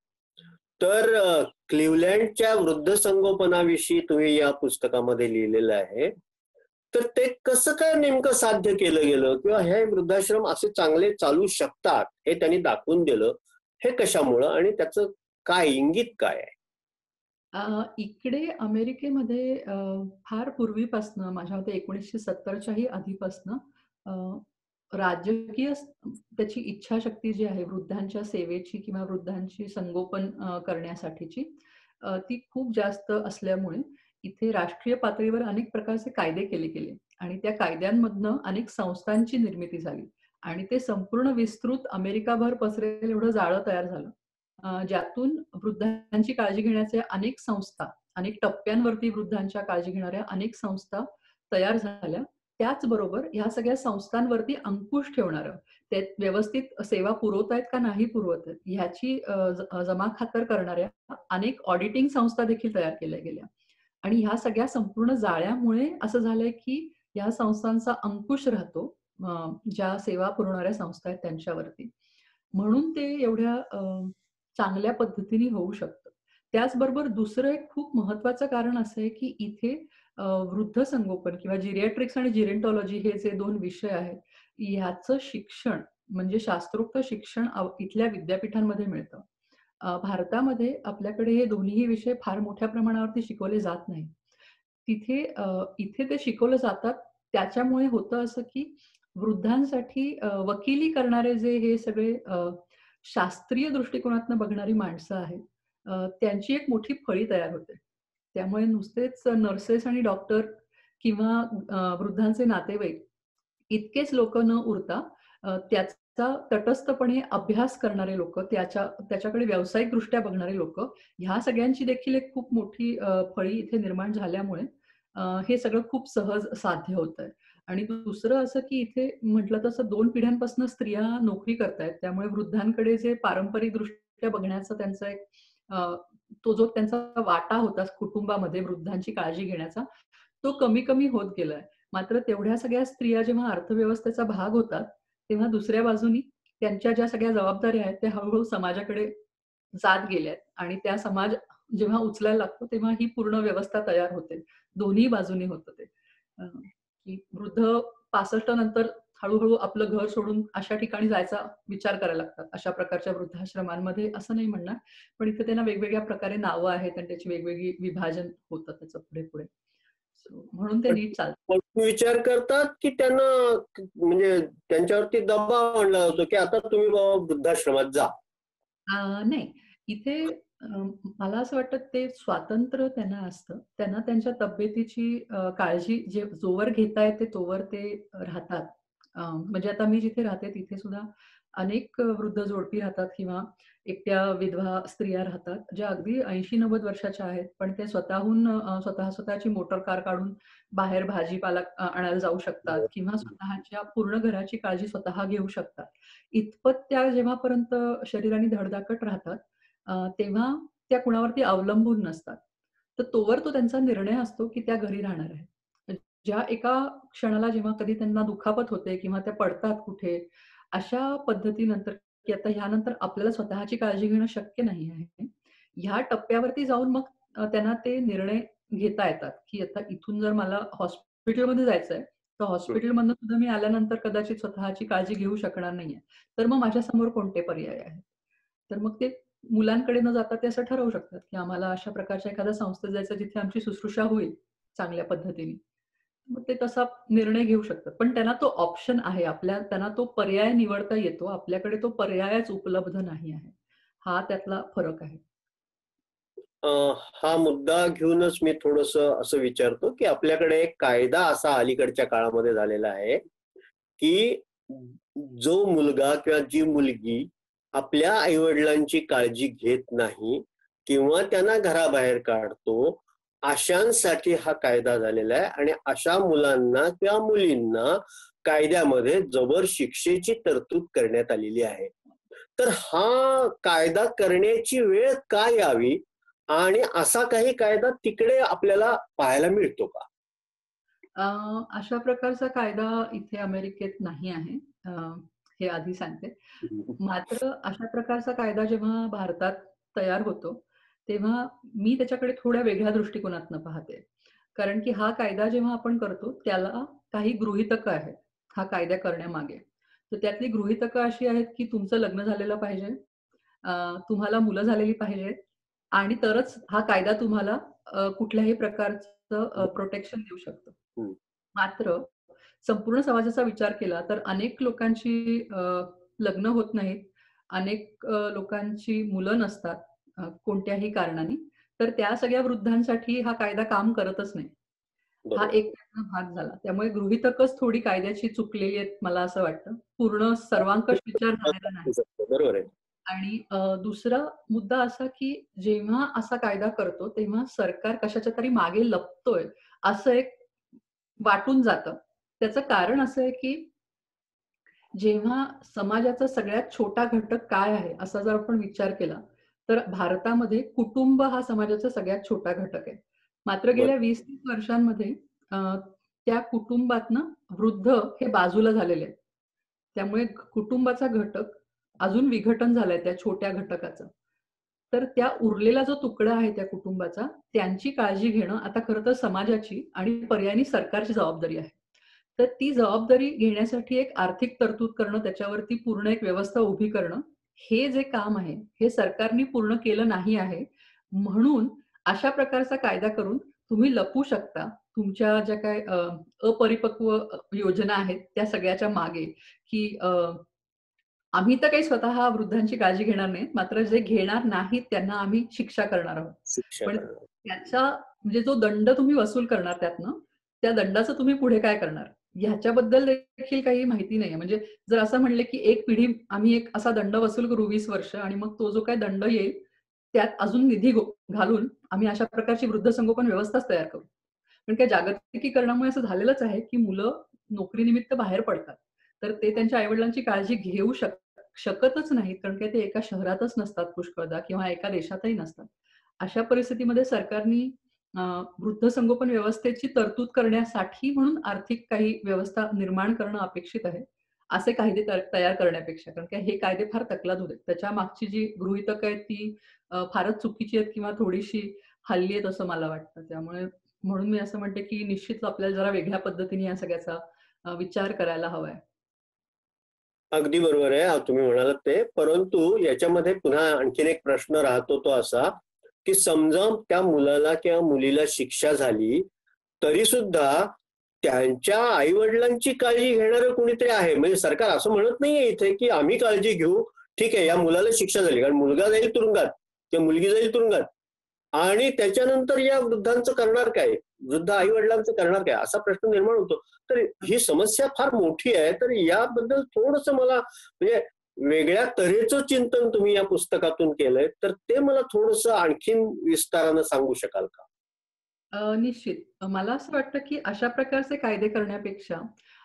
तर क्लिव्हलँडच्या वृद्ध संगोपनाविषयी तुम्ही या पुस्तकामध्ये लिहिलेलं आहे. तर ते कसं काय नेमकं साध्य केलं गेलं किंवा हे वृद्धाश्रम असे चांगले चालू शकतात हे त्यांनी दाखवून दिलं, हे कशामुळं आणि त्याचं काय इंगित काय आहे? इकडे अमेरिकेमध्ये फार पूर्वीपासनं माझ्या मते 1970च्याही आधीपासनं अ, राजकीय त्याची इच्छाशक्ती जी आहे वृद्धांच्या सेवेची किंवा वृद्धांची संगोपन करण्यासाठीची ती खूप जास्त असल्यामुळे इथे राष्ट्रीय पातळीवर अनेक प्रकारचे कायदे केले गेले आणि त्या कायद्यांमधनं अनेक संस्थांची निर्मिती झाली आणि ते संपूर्ण विस्तृत अमेरिकाभर पसरेल एवढं जाळं तयार झालं. ज्यातून वृद्धांची काळजी घेण्याच्या अनेक संस्था, अनेक टप्प्यांवरती वृद्धांच्या काळजी घेणाऱ्या अनेक संस्था तयार झाल्या. त्याचबरोबर ह्या सगळ्या संस्थांवरती अंकुश ठेवणारं, ते व्यवस्थित सेवा पुरवतायत का नाही पुरवत आहेत, ह्याची जमाखातर करणाऱ्या अनेक ऑडिटिंग संस्था देखील तयार केल्या गेल्या. आणि ह्या सगळ्या संपूर्ण जाळ्यामुळे असं झालंय, की या संस्थांचा अंकुश राहतो ज्या सेवा पुरवणाऱ्या संस्था आहेत त्यांच्यावरती. म्हणून ते एवढ्या चांगल्या पद्धतीने होऊ शकतं. त्याचबरोबर दुसरं एक खूप महत्वाचं कारण असं आहे, की इथे वृद्ध संगोपन किंवा जिरियाट्रिक्स आणि जिरेंटॉलॉजी हे जे 2 विषय आहेत, ह्याचं शिक्षण म्हणजे शास्त्रोक्त शिक्षण इथल्या विद्यापीठांमध्ये मिळतं. भारतामध्ये आपल्याकडे हे दोन्हीही विषय फार मोठ्या प्रमाणावरती शिकवले जात नाहीत. इथे ते शिकवलं जातात. त्याच्यामुळे होतं असं, की वृद्धांसाठी वकिली करणारे जे हे सगळे शास्त्रीय दृष्टिकोनातनं बघणारी माणसं आहेत, त्यांची एक मोठी फळी तयार होते. त्यामुळे नुसतेच नर्सेस आणि डॉक्टर किंवा वृद्धांचे नातेवाईक इतकेच लोकं न उरता त्याचा तटस्थपणे अभ्यास करणारे लोकं, त्याच्याकडे व्यावसायिकदृष्ट्या बघणारे लोकं, ह्या सगळ्यांची देखील एक खूप मोठी फळी इथे निर्माण झाल्यामुळे हे सगळं खूप सहज साध्य होतंय. आणि दुसरं असं, की इथे म्हटलं तसं 2 पिढ्यांपासून स्त्रिया नोकरी करतायत. त्यामुळे वृद्धांकडे जे पारंपरिकदृष्ट्या बघण्याचा त्यांचा एक तो जो त्यांचा वाटा होता कुटुंबामध्ये वृद्धांची काळजी घेण्याचा, तो कमी-कमी होत गेलाय. मात्र तेवढ्या सगळ्या स्त्रिया जेव्हा अर्थव्यवस्थेचा भाग होतात, तेव्हा दुसऱ्या बाजूनी त्यांच्या ज्या सगळ्या जबाबदाऱ्या आहेत, त्या हळू-हळू समाजाकडे जात गेल्यात आणि त्या समाज जेव्हा उचलायला लागतो, तेव्हा ही पूर्ण व्यवस्था तयार होते. दोन्ही बाजूनी होतं ते. की वृद्ध 65 नंतर हळू-हळू आपलं घर सोडून अशा ठिकाणी जायचा विचार करायला लागतात. अशा प्रकारच्या वृद्धाश्रमांमध्ये असं नाही म्हणणार, पण इथे त्यांना वेगवेगळ्या प्रकारे नावं आहेत आणि त्याची वेगवेगळी विभाजन होतं त्याचं पुढे-पुढे. म्हणून ते पण नीट चालतं. पण तुम्ही विचार करतात की त्यांना म्हणजे त्यांच्यावरती दबाव आणला जातो की आता तुम्ही बाबा वृद्धाश्रमात जा. नाही. इथे मला असं वाटतं ते स्वातंत्र्य त्यांना असतं. त्यांना त्यांच्या तब्येतीची काळजी जोवर घेता येते तोवर ते राहतात. म्हणजे आता मी जिथे राहते तिथे सुद्धा अनेक वृद्ध जोडपी राहतात किंवा एकट्या विधवा स्त्रिया राहतात, ज्या अगदी 80-90 वर्षाच्या आहेत. पण ते स्वतःहून स्वतःची मोटर कार काढून बाहेर भाजीपाला आणायला जाऊ शकतात किंवा स्वतःच्या पूर्ण घराची काळजी स्वतः घेऊ शकतात. इतपत त्या जेव्हापर्यंत शरीराने धडधाकट राहतात, तेव्हा त्या कुणावरती अवलंबून नसतात. तर तोवर तो त्यांचा निर्णय असतो, की त्या घरी राहणार आहेत. ज्या एका क्षणाला जेव्हा कधी त्यांना दुखापत होते किंवा त्या पडतात कुठे, अशा पद्धतीनंतर, की आता ह्यानंतर आपल्याला स्वतःची काळजी घेणं शक्य नाही आहे. ह्या टप्प्यावरती जाऊन मग त्यांना ते निर्णय घेता येतात, की आता इथून जर मला हॉस्पिटलमध्ये जायचंय, तर हॉस्पिटलमधनं सुद्धा मी आल्यानंतर कदाचित स्वतःची काळजी घेऊ शकणार नाहीये. तर मग माझ्यासमोर कोणते पर्याय आहेत? तर मग ते मुलांकडे न जाता ते असं ठरवू शकतात, की आम्हाला अशा प्रकारच्या एखाद्या संस्थेत जायचं जिथे आमची शुश्रूषा होईल चांगल्या पद्धतीने. मग ते तसा निर्णय घेऊ शकतात. पण त्यांना तो ऑप्शन आहे. त्यांना तो पर्याय निवडता येतो. आपल्याकडे तो पर्यायच उपलब्ध नाही आहे. हा त्यातला फरक आहे. हा मुद्दा घेऊनच मी थोडस असं विचारतो की आपल्याकडे एक कायदा असा अलीकडच्या काळामध्ये झालेला आहे की जो मुलगा किंवा जी मुलगी आपल्या आईवडिलांची काळजी घेत नाही किंवा त्यांना घराबाहेर काढतो, अशांसाठी हा कायदा झालेला आहे आणि अशा मुलांना किंवा मुलींना कायद्यामध्ये जबर शिक्षेची तरतूद करण्यात आलेली आहे. तर हा कायदा करण्याची वेळ का यावी आणि असा काही कायदा तिकडे आपल्याला पाहायला मिळतो का? अशा प्रकारचा कायदा इथे अमेरिकेत नाही आहे. अ, हे आधी सांगते. मात्र अशा प्रकारचा कायदा जेव्हा भारतात तयार होतो, तेव्हा मी त्याच्याकडे थोड्या वेगळ्या दृष्टिकोनातनं पाहते. कारण की हा कायदा जेव्हा आपण करतो, त्याला काही गृहीतकं आहेत, हा कायदा करण्यामागे. तर त्यातली गृहीतकं अशी आहेत, की तुमचं लग्न झालेलं पाहिजे, तुम्हाला मुलं झालेली पाहिजेत आणि तरच हा कायदा तुम्हाला कुठल्याही प्रकारचं प्रोटेक्शन देऊ शकतो. हम्म. मात्र संपूर्ण समाजाचा विचार केला तर अनेक लोकांची लग्न होत नाहीत. अनेक लोकांची मुलं नसतात कोणत्याही कारणाने. तर त्या सगळ्या वृद्धांसाठी हा कायदा काम करतच नाही. हा बरोबर. एक त्यातला भाग झाला. त्यामुळे गृहीतकच थोडी कायद्याची चुकलेली आहेत मला असं वाटतं. पूर्ण सर्वांकष विचार झालेला नाही. बरोबर आहे. आणि दुसरा मुद्दा असा, की जेव्हा असा कायदा करतो, तेव्हा सरकार कशाच्या तरी मागे लपतोय, असं एक वाटून जातं. त्याचं कारण असं आहे, की जेव्हा समाजाचा सगळ्यात छोटा घटक काय आहे, असा जर आपण विचार केला, तर भारतामध्ये कुटुंब हा समाजाचा सगळ्यात छोटा घटक आहे. मात्र बरोबर. गेल्या 20-30 वर्षांमध्ये अ, त्या कुटुंबातनं वृद्ध हे बाजूला झालेले आहेत. त्यामुळे कुटुंबाचा घटक अजून विघटन झालंय त्या छोट्या घटकाचं. तर त्या उरलेला जो तुकडा आहे त्या कुटुंबाचा, त्यांची काळजी घेणं आता खरं तर समाजाची आणि पर्यायी सरकारची जबाबदारी आहे. तर ती जबाबदारी घेण्यासाठी एक आर्थिक तरतूद करणं, त्याच्यावरती पूर्ण एक व्यवस्था उभी करणं, हे जे काम आहे, हे सरकारने पूर्ण केलं नाही आहे. म्हणून अशा प्रकारचा कायदा करून तुम्ही लपवू शकता तुमच्या ज्या काही अपरिपक्व योजना आहेत, त्या सगळ्याच्या मागे, की आम्ही तर काही स्वतः वृद्धांची काळजी घेणार नाहीत. मात्र जे घेणार नाहीत त्यांना आम्ही शिक्षा करणार आहोत. शिक्षा पण करणं. त्याचा म्हणजे जो दंड तुम्ही वसूल करणार त्यातनं, त्या दंडाचं तुम्ही पुढे काय करणार? ह्याच्याबद्दल देखील काही माहिती नाहीये. म्हणजे जर असं म्हणले, की एक पिढी आम्ही एक असा दंड वसूल करू 20 वर्ष आणि मग तो जो काही दंड येईल, त्यात अजून निधी घालून आम्ही अशा प्रकारची वृद्धसंगोपन व्यवस्थाच तयार करू. पण काय जागतिकीकरणामुळे असं झालेलंच आहे, की मुलं नोकरीनिमित्त बाहेर पडतात. तर ते त्यांच्या आई-वडिलांची काळजी घेऊ शकतच नाहीत. कारण की ते एका शहरातच नसतात पुष्कळदा किंवा एका देशातही नसतात. अशा परिस्थितीमध्ये सरकारनी अ, वृद्धसंगोपन व्यवस्थेची तरतूद करण्यासाठी म्हणून आर्थिक काही व्यवस्था निर्माण करणं अपेक्षित आहे. असे कायदे तयार करण्यापेक्षा. कारण की हे कायदे फार तकलादूत आहेत. त्याच्या मागची जी गृहीतकं आहेत ती फारच चुकीची आहेत किंवा थोडीशी हल्ली आहेत असं मला वाटतं. त्यामुळे म्हणून मी असं म्हणते, की निश्चित आपल्याला जरा वेगळ्या पद्धतीने या सगळ्याचा विचार करायला हवाय. अगदी बरोबर आहे तुम्ही म्हणालात ते. परंतु याच्यामध्ये पुन्हा आणखीन एक प्रश्न राहतो तो असा, की समजा त्या मुलाला किंवा मुलीला शिक्षा झाली, तरी सुद्धा त्यांच्या आई-वडिलांची काळजी घेणारं कोणीतरी आहे. म्हणजे सरकार असं म्हणत नाहीये इथे, की आम्ही काळजी घेऊ. ठीक आहे, या मुलाला शिक्षा झाली. कारण मुलगा जाईल तुरुंगात किंवा मुलगी जाईल तुरुंगात. आणि त्याच्यानंतर या वृद्धांचं करणार काय? वृद्ध आई-वडिलांचं करणार काय? असा प्रश्न निर्माण होतो. तर ही समस्या फार मोठी आहे. तर याबद्दल थोडंसं मला म्हणजे वेगळ्या तऱ्हेचं चिंतन तुम्ही या पुस्तकातून केलंय, तर ते मला थोडंसं आणखीन विस्तारानं सांगू शकाल का? निश्चित. मला असं वाटतं, की अशा प्रकारचे कायदे करण्यापेक्षा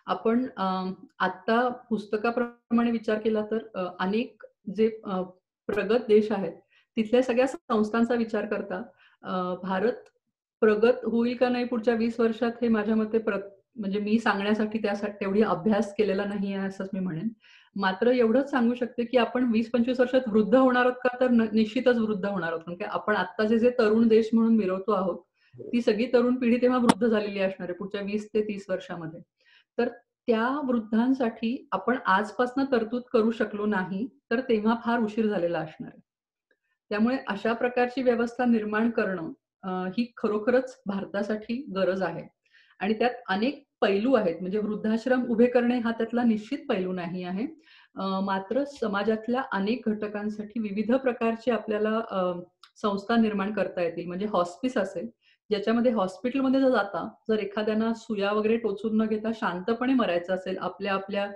आपण आत्ता पुस्तकाप्रमाणे विचार केला तर अनेक जे प्रगत देश आहेत, तिथल्या सगळ्या संस्थांचा विचार करता भारत प्रगत होईल का नाही पुढच्या 20 वर्षात हे माझ्या मते म्हणजे मी सांगण्यासाठी त्यासाठी तेवढी अभ्यास केलेला नाहीये असंच मी म्हणेन. मात्र एवढंच सांगू शकते, की आपण 20-25 वर्षात वृद्ध होणार आहोत का? तर निश्चितच वृद्ध होणार आहोत. कारण की आपण आत्ताचे जे तरुण देश म्हणून मिरवतो आहोत, ती सगळी तरुण पिढी तेव्हा वृद्ध झालेली असणार आहे पुढच्या 20 ते 30 वर्षामध्ये. तर त्या वृद्धांसाठी आपण आजपासून तरतूद करू शकलो नाही, तर तेव्हा फार उशीर झालेला असणार आहे. त्यामुळे अशा प्रकारची व्यवस्था निर्माण करणं ही खरोखरच भारतासाठी गरज आहे. आणि त्यात अनेक पैलू आहेत. म्हणजे वृद्धाश्रम उभे करणे हा त्यातला निश्चित पैलू नाही आहे. मात्र समाजातल्या अनेक घटकांसाठी विविध प्रकारचे आपल्याला संस्था निर्माण करता येतील. म्हणजे हॉस्पिस असेल, ज्याच्यामध्ये हॉस्पिटलमध्ये जाता जर एखाद्यांना सुया वगैरे टोचून न घेता शांतपणे मरायचं असेल, आपल्या आपल्या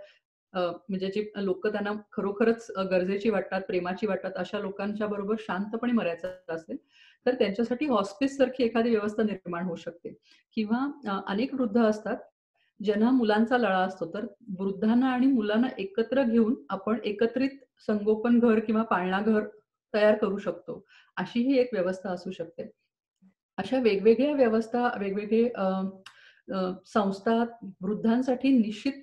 म्हणजे जी लोकं त्यांना खरोखरच गरजेची वाटतात, प्रेमाची वाटतात, अशा लोकांच्या बरोबर शांतपणे मरायचं असेल, तर त्यांच्यासाठी हॉस्पिस सारखी एखादी व्यवस्था निर्माण होऊ शकते. किंवा अनेक वृद्ध असतात, ज्यांना मुलांचा लळा असतो. तर वृद्धांना आणि मुलांना एकत्र घेऊन आपण एकत्रित संगोपन घर किंवा पाळणा घर तयार करू शकतो. अशी ही एक व्यवस्था असू शकते. अशा वेगवेगळ्या व्यवस्था, वेगवेगळे संस्था वृद्धांसाठी निश्चित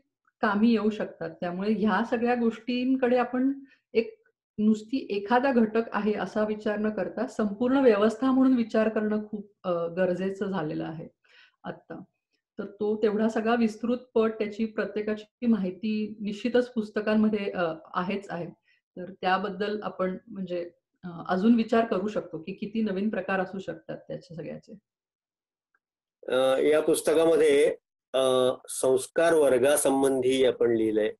कामी येऊ शकतात. त्यामुळे ह्या सगळ्या गोष्टींकडे आपण एक नुसती एखादा घटक आहे असा विचार न करता संपूर्ण व्यवस्था म्हणून विचार करणं खूप गरजेचं झालेलं आहे आत्ता. तर तो तेवढा सगळा विस्तृत पट त्याची प्रत्येकाची माहिती निश्चितच पुस्तकांमध्ये आहेच आहे. तर त्याबद्दल आपण म्हणजे अजून विचार करू शकतो, की किती नवीन प्रकार असू शकतात त्याचे सगळ्याचे. या पुस्तकामध्ये संस्कार वर्गासंबंधी आपण लिहिलंय,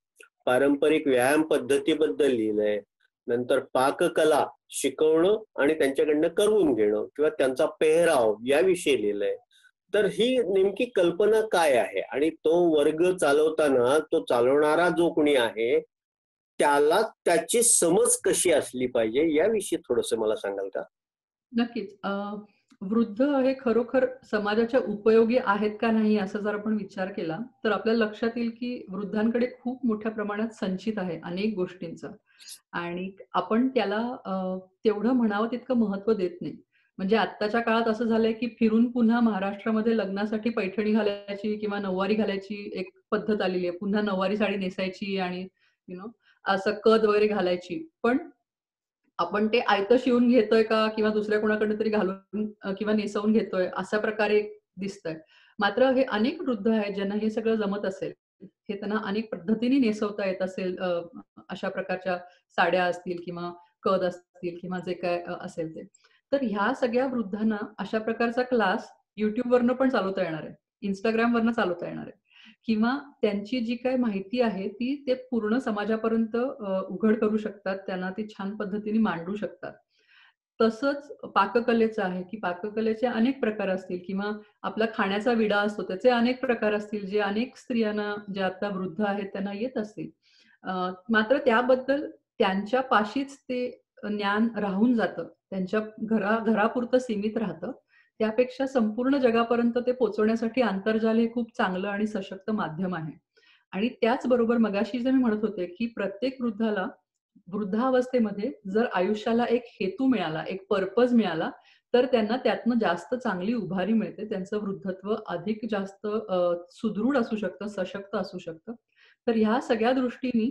पारंपरिक व्यायाम पद्धतीबद्दल लिहिलंय, नंतर पाककला शिकवणं आणि त्यांच्याकडनं करून घेणं किंवा त्यांचा पेहराव याविषयी लिहिलंय. तर ही नेमकी कल्पना काय आहे आणि तो वर्ग चालवताना तो चालवणारा जो कोणी आहे त्याला त्याची समज कशी असली पाहिजे याविषयी थोडस मला सांगाल का? नक्कीच. वृद्ध हे खरोखर समाजाच्या उपयोगी आहेत का नाही असा जर आपण विचार केला, तर आपल्याला लक्षात येईल की वृद्धांकडे खूप मोठ्या प्रमाणात संचित आहे अनेक गोष्टींचं आणि आपण त्याला तेवढं म्हणावं तितकं महत्त्व देत नाही. म्हणजे आत्ताच्या काळात असं झालंय की फिरून पुन्हा महाराष्ट्रामध्ये लग्नासाठी पैठणी घालायची किंवा नऊवारी घालायची एक पद्धत आलेली आहे. पुन्हा नऊवारी साडी नेसायची आणि असं कद वगैरे घालायची. पण आपण ते आयतं शिवून घेतोय का किंवा दुसऱ्या कोणाकडनं तरी घालून किंवा नेसवून घेतोय अशा प्रकारे दिसतंय. मात्र हे अनेक वृद्ध आहेत ज्यांना हे सगळं जमत असेल. हे त्यांना अनेक पद्धतीने नेसवता येत असेल. अशा प्रकारच्या साड्या असतील किंवा कद असतील किंवा जे काय असेल ते. तर ह्या सगळ्या वृद्धांना अशा प्रकारचा क्लास YouTubeवरनं पण चालवता येणार आहे. Instagramवरनं चालवता येणार आहे. किंवा त्यांची जी काही माहिती आहे ती ते पूर्ण समाजापर्यंत उघड करू शकतात. त्यांना ती छान पद्धतीने मांडू शकतात. तसंच पाककलेचं आहे, की पाककलेचे अनेक प्रकार असतील किंवा आपला खाण्याचा विडा असतो त्याचे अनेक प्रकार असतील, जे अनेक स्त्रियांना ज्या आता वृद्ध आहेत त्यांना येत असतील. मात्र त्याबद्दल त्यांच्या पाशीच ते ज्ञान राहून जातं. त्यांच्या घरापुरतं सीमित राहतं. त्यापेक्षा संपूर्ण जगापर्यंत ते पोहोचवण्यासाठी आंतरजाल हे खूप चांगलं आणि सशक्त माध्यम आहे. आणि त्याचबरोबर मगाशी जे मी म्हणत होते, की प्रत्येक वृद्धाला वृद्धावस्थेमध्ये जर आयुष्याला एक हेतू मिळाला, एक पर्पज मिळाला, तर त्यांना त्यातनं जास्त चांगली उभारी मिळते. त्यांचं वृद्धत्व अधिक जास्त सुदृढ असू शकतं, सशक्त असू शकतं. तर ह्या सगळ्या दृष्टीने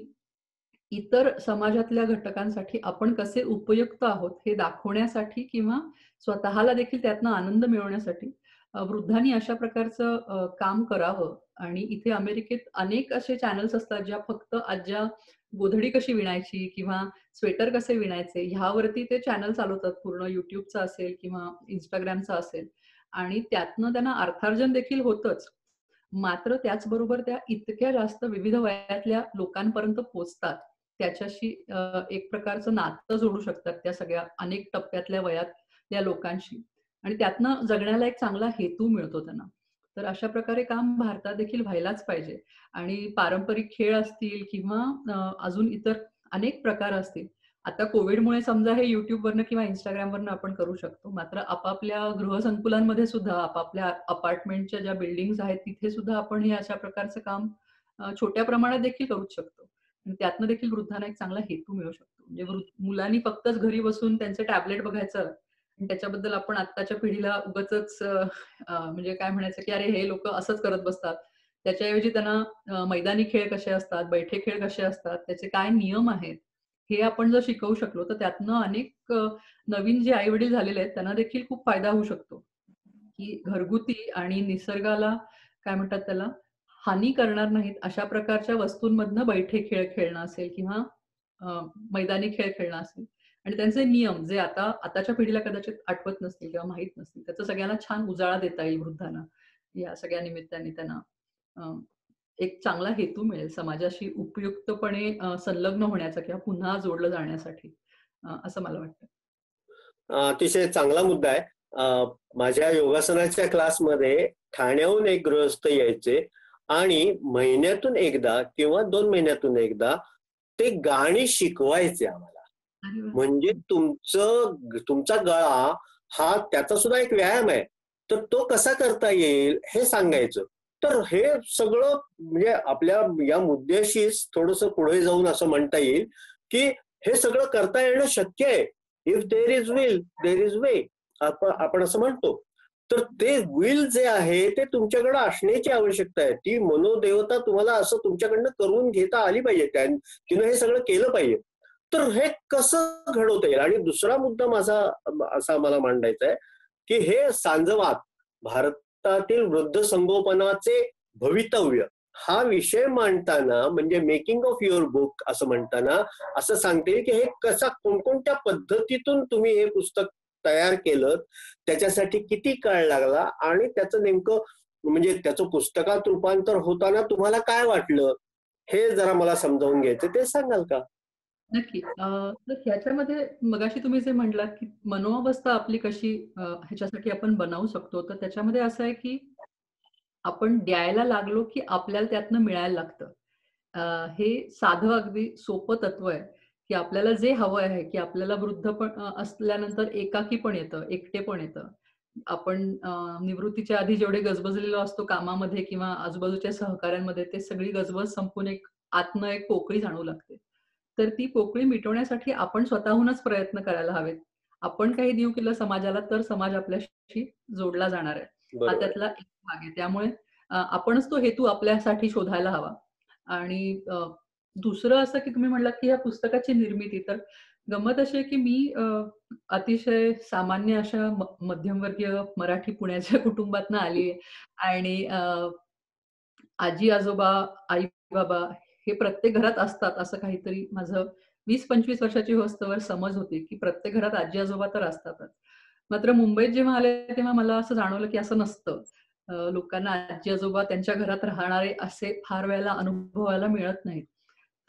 इतर समाजातल्या घटकांसाठी आपण कसे उपयुक्त आहोत हे दाखवण्यासाठी किंवा स्वतःला देखील त्यातनं आनंद मिळवण्यासाठी वृद्धांनी अशा प्रकारचं काम करावं. आणि इथे अमेरिकेत अनेक असे चॅनल्स असतात ज्या फक्त आज्या गोधडी कशी विणायची किंवा स्वेटर कसे विणायचे ह्यावरती ते चॅनल चालवतात. पूर्ण YouTubeचा असेल किंवा Instagramचा असेल आणि त्यातनं त्यांना अर्थार्जन देखील होतंच. मात्र त्याचबरोबर त्या इतक्या जास्त विविध वयातल्या लोकांपर्यंत पोहोचतात. त्याच्याशी एक प्रकारचं नातं जोडू शकतात त्या सगळ्या अनेक टप्प्यातल्या वयातल्या लोकांशी आणि त्यातनं जगण्याला एक चांगला हेतू मिळतो त्यांना. तर अशा प्रकारे काम भारतात देखील व्हायलाच पाहिजे. आणि पारंपरिक खेळ असतील किंवा अजून इतर अनेक प्रकार असतील. आता कोविडमुळे समजा हे YouTubeवरनं किंवा Instagramवरनं आपण करू शकतो. मात्र आपापल्या गृहसंकुलांमध्ये सुद्धा आपापल्या अपार्टमेंटच्या ज्या बिल्डिंग्स आहेत तिथे सुद्धा आपण हे अशा प्रकारचं काम छोट्या प्रमाणात देखील करूच शकतो. आणि त्यातनं देखील वृद्धांना एक चांगला हेतू मिळू शकतो. म्हणजे मुलांनी फक्तच घरी बसून त्यांचे टॅबलेट बघायचं आणि त्याच्याबद्दल आपण आत्ताच्या पिढीला उगाचच म्हणजे काय म्हणायचं की अरे हे लोकं असंच करत बसतात. त्याच्याऐवजी त्यांना मैदानी खेळ कसे असतात, बैठे खेळ कसे असतात, त्याचे काय नियम आहेत, हे आपण जर शिकवू शकलो तर त्यातनं अनेक नवीन जे आई-वडील झालेले आहेत त्यांना देखील खूप फायदा होऊ शकतो. की घरगुती आणि निसर्गाला काय म्हणतात त्याला, हानी करणार नाहीत अशा प्रकारच्या वस्तूंमधनं बैठे खेळ खेळणं असेल किंवा मैदानी खेळ खेळणं असेल आणि त्यांचे नियम जे आताच्या पिढीला कदाचित आठवत नसतील किंवा माहीत नसतील, त्याचा सगळ्यांना छान उजाळा देता येईल वृद्धांना. या सगळ्या निमित्ताने त्यांना अ, एक चांगला हेतू मिळेल समाजाशी उपयुक्तपणे संलग्न होण्याचा किंवा पुन्हा जोडलं जाण्यासाठी असं मला वाटतं. अतिशय चांगला मुद्दा आहे. माझ्या योगासनाच्या क्लासमध्ये ठाण्याहून एक गृहस्थ यायचे आणि महिन्यातून एकदा किंवा 2 महिन्यातून एकदा ते गाणी शिकवायचे आम्हाला. अरे वा. म्हणजे तुमचा गळा हा त्याचा सुद्धा एक व्यायाम आहे, तर तो कसा करता येईल हे सांगायचं. तर हे सगळं म्हणजे आपल्या या मुद्द्याशीच थोडस पुढे जाऊन असं म्हणता येईल की हे सगळं करता येणं शक्य आहे. If there is will there is way, आपण असं म्हणतो. तर ते विल जे आहे ते तुमच्याकडे असण्याची आवश्यकता आहे. ती मनोदेवता तुम्हाला असं तुमच्याकडनं करून घेता आली पाहिजे, तिनं हे सगळं केलं पाहिजे. तर हे कसं घडवता येईल? आणि दुसरा मुद्दा माझा असा मला मांडायचा आहे की हे सांजवात, भारतातील वृद्ध संगोपनाचे भवितव्य हा विषय मांडताना, म्हणजे मेकिंग ऑफ युअर बुक असं म्हणताना असं सांगता येईल की हे कोणकोणत्या पद्धतीतून तुम्ही हे पुस्तक तयार केलं, त्याच्यासाठी किती काळ लागला आणि त्याचं नेमकं म्हणजे त्याचं पुस्तकात रूपांतर होताना तुम्हाला काय वाटलं, हे जरा मला समजावून घ्यायचं, ते सांगाल का? नक्की. तर ह्याच्यामध्ये मगाशी तुम्ही जे म्हटलात, की मनोअवस्था आपली कशी ह्याच्यासाठी आपण बनवू शकतो. तर त्याच्यामध्ये असं आहे, की आपण द्यायला लागलो, की आपल्याला त्यातनं मिळायला लागतं. हे साधं अगदी सोपं तत्व आहे, की आपल्याला जे हवं आहे, की आपल्याला वृद्धपण असल्यानंतर एकाकी पण येतं, एकटेपण येतं. आपण निवृत्तीच्या आधी जेवढे गजबजलेलो असतो कामामध्ये किंवा आजूबाजूच्या सहकाऱ्यांमध्ये, ते सगळी गजबज संपून आतनं एक पोकळी जाणवू लागते. तर ती पोकळी मिटवण्यासाठी आपण स्वतःहूनच प्रयत्न करायला हवेत. आपण काही देऊ केलं समाजाला, तर समाज आपल्याशी जोडला जाणार आहे. हा बरोबर आहे. त्यातला एक भाग आहे. त्यामुळे आपणच तो हेतू आपल्यासाठी शोधायला हवा. आणि दुसरं असं की तुम्ही म्हटलात की या पुस्तकाची निर्मिती, तर गंमत अशी आहे की मी अतिशय सामान्य अशा मध्यमवर्गीय मराठी पुण्याच्या कुटुंबातनं आली आहे. आणि आजी-आजोबा, आई-बाबा हे प्रत्येक घरात असतात असं काहीतरी माझं 20-25 वर्षाची होईस्तोवर समज होती, की प्रत्येक घरात आजी-आजोबा तर असतातच. मात्र मुंबईत जेव्हा आले तेव्हा मला असं जाणवलं, की असं नसतं. लोकांना आजी-आजोबा त्यांच्या घरात राहणारे असे फार वेळेला अनुभवायला मिळत नाहीत.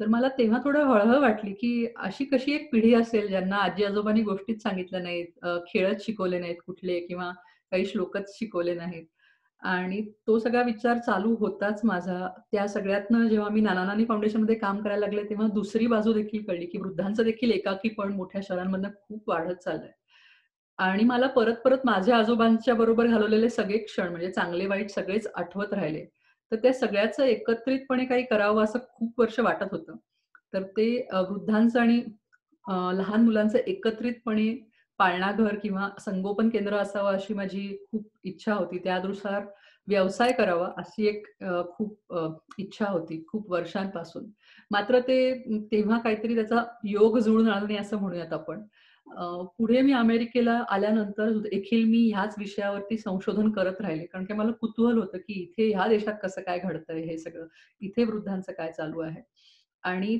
तर मला तेव्हा थोडं हळहळ वाटली, की अशी कशी एक पिढी असेल ज्यांना आजी-आजोबांनी गोष्टीच सांगितल्या नाहीत, खेळच शिकवले नाहीत कुठले किंवा काही श्लोकच शिकवले नाहीत. आणि तो सगळा विचार चालू होताच माझा. त्या सगळ्यातनं जेव्हा मी नाना-नानी फाउंडेशनमध्ये काम करायला लागले, तेव्हा दुसरी बाजू देखील कळली, की वृद्धांचं देखील एकाकीपण मोठ्या शहरांमधनं खूप वाढत चाललंय. आणि मला परत-परत माझ्या आजोबांच्या बरोबर घालवलेले सगळे क्षण म्हणजे चांगले-वाईट सगळेच आठवत राहिले. तर त्या सगळ्याचं एकत्रितपणे काही करावं असं खूप वर्ष वाटत होतं. तर ते वृद्धांचं आणि लहान मुलांचं एकत्रितपणे पाळणाघर किंवा संगोपन केंद्र असावं अशी माझी खूप इच्छा होती. त्यानुसार व्यवसाय करावा अशी एक खूप इच्छा होती खूप वर्षांपासून. मात्र ते तेव्हा काहीतरी त्याचा योग जुळून आला नाही असं म्हणूयात आपण. पुढे मी अमेरिकेला आल्यानंतर देखील मी ह्याच विषयावरती संशोधन करत राहिले. कारण की मला कुतूहल होतं, की इथे ह्या देशात कसं काय घडतंय हे सगळं? इथे वृद्धांचं काय चालू आहे? आणि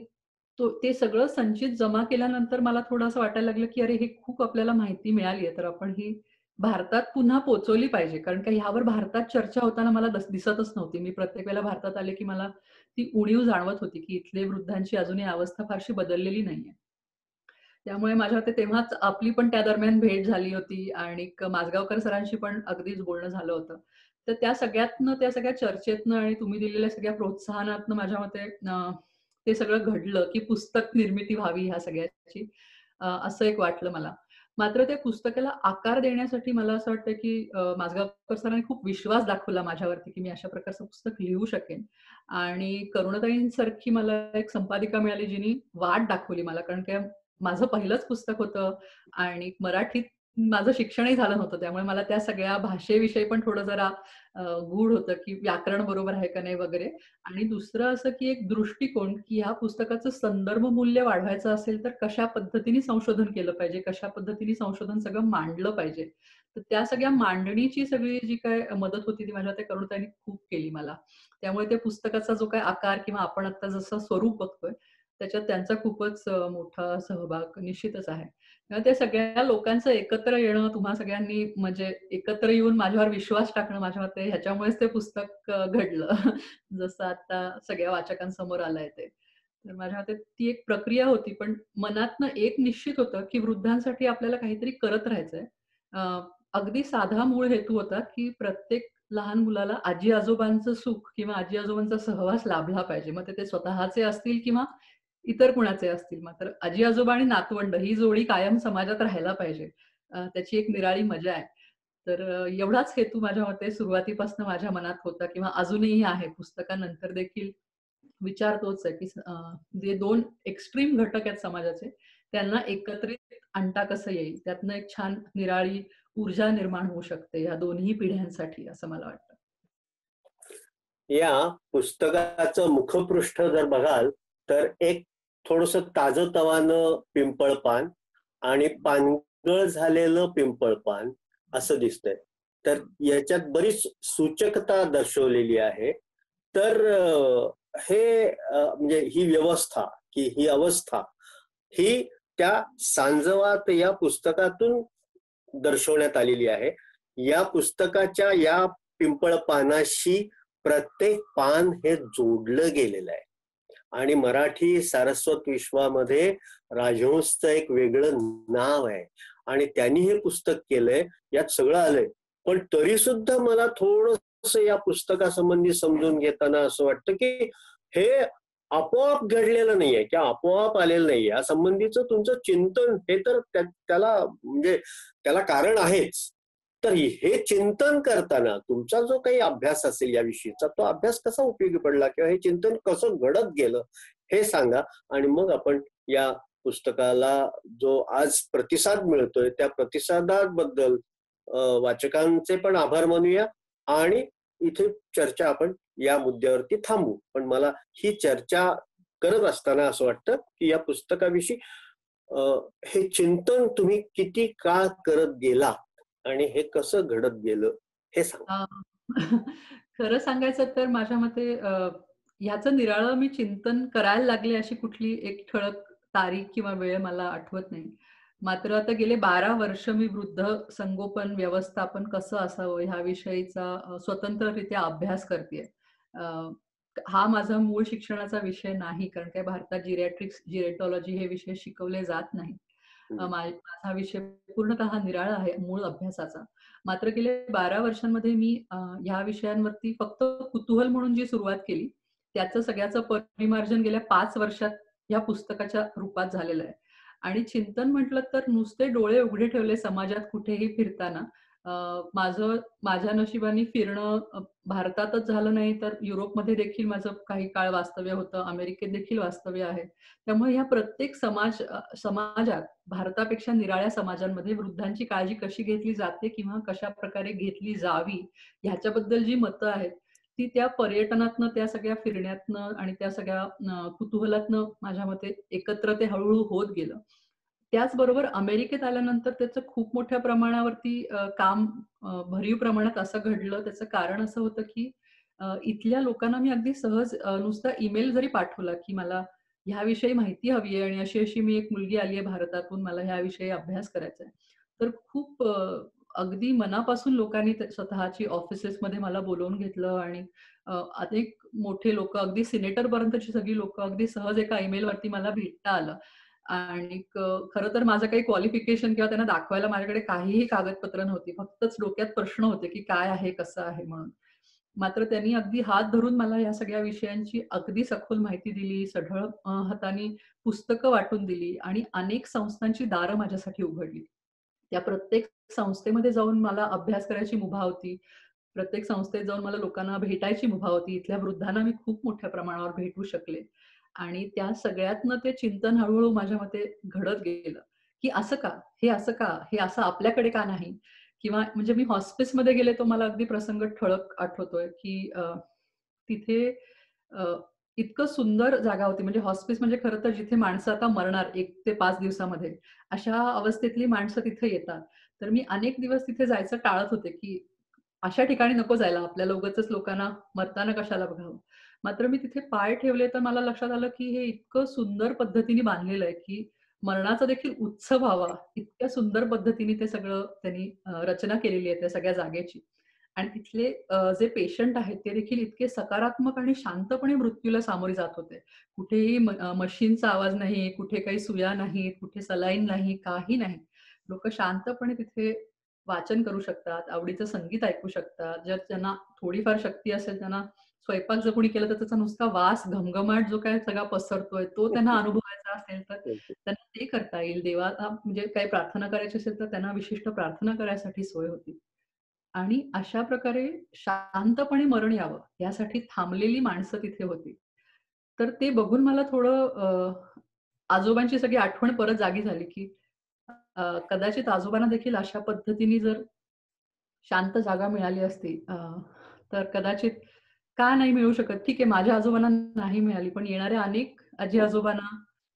ते सगळं संचित जमा केल्यानंतर मला थोडं असं वाटायला लागलं, की अरे हे खूप आपल्याला माहिती मिळाली आहे, तर आपण ही भारतात पुन्हा पोहोचवली पाहिजे. कारण का ह्यावर भारतात चर्चा होताना मला दिसतच नव्हती. मी प्रत्येक वेळेला भारतात आले, की मला ती उणीव जाणवत होती, की इथले वृद्धांची अजूनही अवस्था फारशी बदललेली नाहीये. त्यामुळे माझ्या मते तेव्हाच आपली पण त्या दरम्यान भेट झाली होती आणि माजगावकर सरांशी पण अगदीच बोलणं झालं होतं. तर त्या सगळ्यातनं, त्या सगळ्या चर्चेतनं आणि तुम्ही दिलेल्या सगळ्या प्रोत्साहनातनं माझ्या मते ते सगळं घडलं, की पुस्तक निर्मिती व्हावी ह्या सगळ्याची. असं एक वाटलं मला. मात्र त्या पुस्तकाला आकार देण्यासाठी मला असं वाटतं, की माजगावकर सरांनी खूप विश्वास दाखवला माझ्यावरती, की मी अशा प्रकारचं पुस्तक लिहू शकेन. आणि करुणाताईंसारखी मला एक संपादिका मिळाली, जिनी वाट दाखवली मला. कारण की माझं पहिलंच पुस्तक होतं आणि मराठीत माझं शिक्षणही झालं नव्हतं. त्यामुळे मला त्या सगळ्या भाषेविषयी पण थोडं जरा गूढ होतं, की व्याकरण बरोबर आहे का नाही वगैरे. आणि दुसरं असं, की एक दृष्टिकोन, की ह्या पुस्तकाचं संदर्भ मूल्य वाढवायचं असेल, तर कशा पद्धतीने संशोधन केलं पाहिजे, कशा पद्धतीने संशोधन सगळं मांडलं पाहिजे. तर त्या सगळ्या मांडणीची सगळी जी काही मदत होती, ती माझ्या त्या करुणाताईंनी खूप केली मला. त्यामुळे त्या पुस्तकाचा जो काही आकार किंवा आपण आता जसं स्वरूप बघतोय, त्याच्यात त्यांचा खूपच मोठा सहभाग निश्चितच आहे. तेव्हा त्या सगळ्या लोकांचं एकत्र येणं, तुम्हा सगळ्यांनी म्हणजे एकत्र येऊन माझ्यावर विश्वास टाकणं, माझ्या मते ह्याच्यामुळेच ते पुस्तक घडलं. जसं आता सगळ्या वाचकांसमोर आलंय ते. तर माझ्या मते ती एक प्रक्रिया होती. पण मनातनं एक निश्चित होतं, की वृद्धांसाठी आपल्याला काहीतरी करत राहायचंय. अ, अगदी साधा मूळ हेतू होता, की प्रत्येक लहान मुलाला आजी-आजोबांचं सुख किंवा आजी-आजोबांचा सहवास लाभला पाहिजे. मग ते स्वतःचे असतील किंवा इतर कुणाचे असतील. मात्र आजी-आजोबा आणि नातवंड ही जोडी कायम समाजात राहायला पाहिजे. त्याची एक निराळी मजा आहे. तर एवढाच हेतू माझ्या मते सुरुवातीपासून माझ्या मनात होता किंवा अजूनही आहे. पुस्तकानंतर देखील विचार तोच आहे, की जे 2 एक्स्ट्रीम घटक आहेत समाजाचे, त्यांना एकत्रित आणता कसं येईल? त्यातनं एक छान निराळी ऊर्जा निर्माण होऊ शकते या दोन्ही पिढ्यांसाठी असं मला वाटतं. या पुस्तकाचं मुखपृष्ठ जर बघाल तर एक थोडस ताजतवानं पिंपळपान आणि पानगळ झालेलं पिंपळपान असं दिसतंय. तर याच्यात बरीच सूचकता दर्शवलेली आहे. तर म्हणजे ही व्यवस्था की ही अवस्था ही त्या सांजवात या पुस्तकातून दर्शवण्यात आलेली आहे. या पुस्तकाच्या या पिंपळ पानाशी प्रत्येक पान हे जोडलं गेलेलं आहे आणि मराठी सारस्वत विश्वामध्ये राजहंसचं एक वेगळं नाव आहे आणि त्यांनी हे पुस्तक केलंय, यात सगळं आलंय. पण तरी सुद्धा मला थोडस या पुस्तकासंबंधी समजून घेताना असं वाटतं की हे आपोआप घडलेलं नाहीये किंवा आपोआप आलेलं नाहीये. या संबंधीचं तुमचं चिंतन हे तर त्याला म्हणजे त्याला कारण आहेच. तर हे चिंतन करताना तुमचा जो काही अभ्यास असेल याविषयीचा, तो अभ्यास कसा उपयोगी पडला किंवा हे चिंतन कसं घडत गेलं हे सांगा आणि मग आपण या पुस्तकाला जो आज प्रतिसाद मिळतोय त्या प्रतिसादाबद्दल वाचकांचे पण आभार मानूया आणि इथे चर्चा आपण या मुद्द्यावरती थांबू. पण मला ही चर्चा करत असताना असं वाटतं की या पुस्तकाविषयी हे चिंतन तुम्ही किती काळ करत गेला आणि हे कसं घडत गेलं हे सांगा. अ, खरं सांगायचं तर माझ्या मते ह्याचं निराळं मी चिंतन करायला लागले अशी कुठली एक ठळक तारीख किंवा वेळ मला आठवत नाही. मात्र आता गेले 12 वर्ष मी वृद्ध संगोपन व्यवस्थापन कसं असावं ह्या विषयीचा स्वतंत्ररित्या अभ्यास करतेय. हा माझा मूळ शिक्षणाचा विषय नाही, कारण काय भारतात जिरॅट्रिक्स, जिरॅटॉलॉजी हे विषय शिकवले जात नाही. माझा विषय पूर्णतः निराळा आहे मूळ अभ्यासाचा. मात्र गेल्या 12 वर्षांमध्ये मी ह्या विषयांवरती फक्त कुतूहल म्हणून जी सुरुवात केली, त्याचं सगळ्याचं परिमार्जन गेल्या 5 वर्षात या पुस्तकाच्या रूपात झालेलं आहे. आणि चिंतन म्हटलं तर नुसते डोळे उघडे ठेवले समाजात कुठेही फिरताना माझ्या नशिबाने फिरणं भारतातच झालं नाही तर युरोपमध्ये देखील माझं काही काळ वास्तव्य होतं, अमेरिकेत देखील वास्तव्य आहे. त्यामुळे ह्या प्रत्येक समाजात भारतापेक्षा निराळ्या समाजांमध्ये वृद्धांची काळजी कशी घेतली जाते किंवा कशा प्रकारे घेतली जावी ह्याच्याबद्दल जी मतं आहेत ती त्या पर्यटनातनं, त्या सगळ्या फिरण्यातनं आणि त्या सगळ्या कुतूहलातनं माझ्या मते एकत्र ते हळूहळू होत गेलं. त्याचबरोबर अमेरिकेत आल्यानंतर त्याचं खूप मोठ्या प्रमाणावरती काम भरीव प्रमाणात असं घडलं. त्याचं कारण असं होतं की इथल्या लोकांना मी अगदी सहज नुसता ईमेल जरी पाठवला की मला ह्याविषयी माहिती हवी आहे आणि अशी मी एक मुलगी आली आहे भारतातून, मला ह्याविषयी अभ्यास करायचा आहे. तर खूप अगदी मनापासून लोकांनी स्वतःची ऑफिसेसमध्ये मला बोलावून घेतलं आणि अनेक मोठे लोकं, अगदी सिनेटरपर्यंतची सगळी लोकं अगदी सहज एका ईमेलवरती मला भेटता आलं. आणि खरं तर माझं काही क्वालिफिकेशन किंवा त्यांना दाखवायला माझ्याकडे काहीही कागदपत्र नव्हती. फक्तच डोक्यात प्रश्न होते की काय आहे, कसं आहे म्हणून. मात्र त्यांनी अगदी हात धरून मला या सगळ्या विषयांची अगदी सखोल माहिती दिली, सढळ हाताने पुस्तकं वाटून दिली आणि अनेक संस्थांची दारं माझ्यासाठी उघडली. त्या प्रत्येक संस्थेमध्ये जाऊन मला अभ्यास करायची मुभा होती. प्रत्येक संस्थेत जाऊन मला लोकांना भेटायची मुभा होती. इथल्या वृद्धांना मी खूप मोठ्या प्रमाणावर भेटू शकले. आणि त्या सगळ्यातनं ते चिंतन हळूहळू माझ्या मते घडत गेलं, की असं का? हे असं का? हे असं आपल्याकडे का नाही? किंवा म्हणजे मी हॉस्पिसमध्ये गेले तो मला अगदी प्रसंग ठळक आठवतोय, की तिथे अ, इतकं सुंदर जागा होती. म्हणजे हॉस्पिस म्हणजे खरं तर जिथे माणसं आता मरणार 1 ते 5 दिवसामध्ये, अशा अवस्थेतली माणसं तिथे येतात. तर मी अनेक दिवस तिथे जायचं टाळत होते, की अशा ठिकाणी नको जायला. आपल्याला उगाचच लोकांना मरताना कशाला बघावं. मात्र मी तिथे पाय ठेवले तर मला लक्षात आलं, की हे इतकं सुंदर पद्धतीने बांधलेलं आहे, की मरणाचा देखील उत्सव व्हावा, इतक्या सुंदर पद्धतीने ते सगळं त्यांनी रचना केलेली आहे त्या सगळ्या जागेची. आणि तिथले जे पेशंट आहेत ते देखील इतके सकारात्मक आणि शांतपणे मृत्यूला सामोरे जात होते. कुठेही मशीनचा आवाज नाही, कुठे काही सुया नाहीत, कुठे सलाईन नाही, काही नाही. लोकं शांतपणे तिथे वाचन करू शकतात, आवडीचं संगीत ऐकू शकतात. जर त्यांना थोडीफार शक्ती असेल, त्यांना स्वयंपाक जर कोणी केला तर त्याचा नुसता वास, घमघमाट जो काही सगळा पसरतोय, तो त्यांना अनुभवायचा असेल तर त्यांना ते करता येईल. देवाला म्हणजे काही प्रार्थना करायची असेल तर त्यांना विशिष्ट प्रार्थना करायसाठी सोय होती. आणि अशा प्रकारे शांतपणे मरण यावं यासाठी थांबलेली माणसं तिथे होती. तर ते बघून मला थोडं आजोबांची सगळी आठवण परत जागी झाली, की कदाचित आजोबांना देखील अशा पद्धतीने जर शांत जागा मिळाली असती तर कदाचित का नाही मिळू शकत? ठीक आहे, माझ्या आजोबांना नाही मिळाली, पण येणाऱ्या अनेक आजी-आजोबांना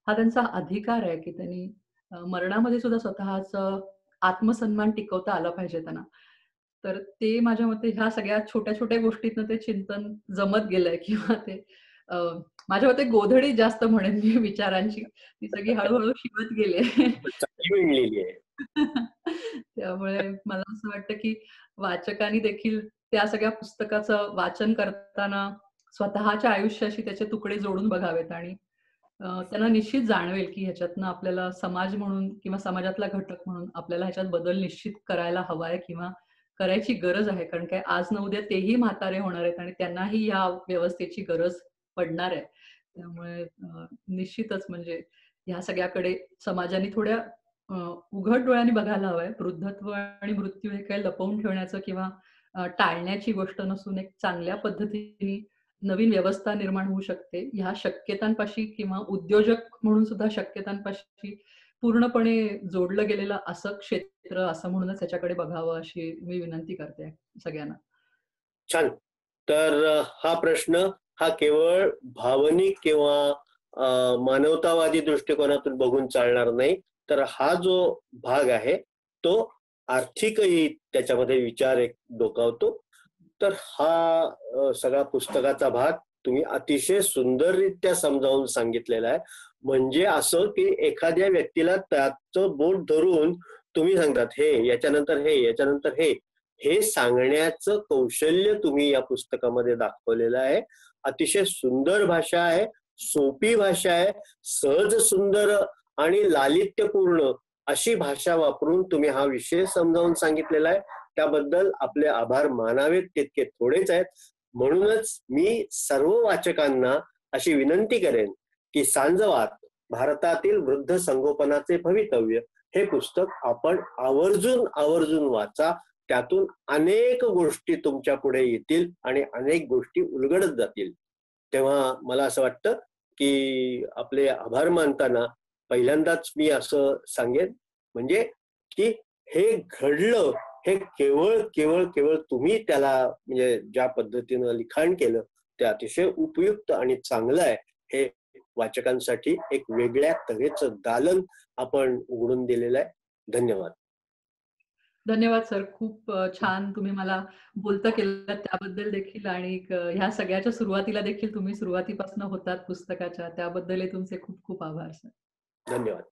हा त्यांचा अधिकार आहे, की त्यांनी मरणामध्ये सुद्धा स्वतःचं आत्मसन्मान टिकवता आला पाहिजे त्यांना. तर ते माझ्या मते ह्या सगळ्या छोट्या-छोट्या गोष्टीतनं ते चिंतन जमत गेलंय किंवा ते अ, माझ्या मते गोधडी जास्त म्हणेन मी विचारांची. ती सगळी हळू शिवत गेले. चांगली विणलेली आहे. त्यामुळे मला असं वाटतं, की वाचकांनी देखील त्या सगळ्या पुस्तकाचं वाचन करताना स्वतःच्या आयुष्याशी त्याचे तुकडे जोडून बघावेत आणि त्यांना निश्चित जाणवेल, की ह्याच्यातनं आपल्याला समाज म्हणून किंवा समाजातला घटक म्हणून आपल्याला ह्याच्यात बदल निश्चित करायला हवाय किंवा करायची गरज आहे. कारण काय आज ना उद्या तेही म्हातारे होणार आहेत आणि त्यांनाही या व्यवस्थेची गरज पडणार आहे. त्यामुळे निश्चितच म्हणजे ह्या सगळ्याकडे समाजाने थोड्या अ, उघड डोळ्यांनी बघायला हवंय. वृद्धत्व आणि मृत्यू हे काही लपवून ठेवण्याचं किंवा टाळण्याची गोष्ट नसून एक चांगल्या पद्धतीने नवीन व्यवस्था निर्माण होऊ शकते. ह्या शक्यतांपाशी किंवा उद्योजक म्हणून सुद्धा शक्यतांपाशी पूर्णपणे जोडलं गेलेलं असं क्षेत्र असं म्हणूनच ह्याच्याकडे बघावं अशी मी विनंती करते सगळ्यांना. छान. तर हा प्रश्न हा केवळ भावनिक किंवा मानवतावादी दृष्टिकोनातून बघून चालणार नाही. तर हा जो भाग आहे तो आर्थिकही त्याच्यामध्ये विचार एक डोकावतो. तर हा सगळा पुस्तकाचा भाग तुम्ही अतिशय सुंदररित्या समजावून सांगितलेला आहे. म्हणजे असं की एखाद्या व्यक्तीला त्याचं बोट धरून तुम्ही सांगतात हे याच्यानंतर हे याच्यानंतर हे सांगण्याचं कौशल्य तुम्ही या पुस्तकामध्ये दाखवलेलं आहे. अतिशय सुंदर भाषा आहे, सोपी भाषा आहे, सहज सुंदर आणि लालित्यपूर्ण अशी भाषा वापरून तुम्ही हा विषय समजावून सांगितलेला आहे. त्याबद्दल आपले आभार मानावेत तितके थोडेच आहेत. म्हणूनच मी सर्व वाचकांना अशी विनंती करेन की सांजवात भारतातील वृद्ध संगोपनाचे भवितव्य हे पुस्तक आपण आवर्जून आवर्जून वाचा. त्यातून अनेक गोष्टी तुमच्या पुढे येतील आणि अनेक गोष्टी उलगडत जातील. तेव्हा मला असं वाटतं की आपले आभार मानताना पहिल्यांदाच मी असं सांगेन म्हणजे की हे घडलं हे केवळ केवळ केवळ तुम्ही त्याला म्हणजे ज्या पद्धतीनं लिखाण केलं ते अतिशय उपयुक्त आणि चांगलं आहे. हे वाचकांसाठी एक वेगळ्या तऱ्हेचं दालन आपण उघडून दिलेलं आहे. धन्यवाद. धन्यवाद सर. खूप छान तुम्ही मला बोलतं केलं त्याबद्दल देखील आणि ह्या सगळ्याच्या सुरुवातीला देखील तुम्ही सुरुवातीपासून होतात पुस्तकाच्या त्याबद्दलही तुमचे खूप खूप आभार सर. धन्यवाद.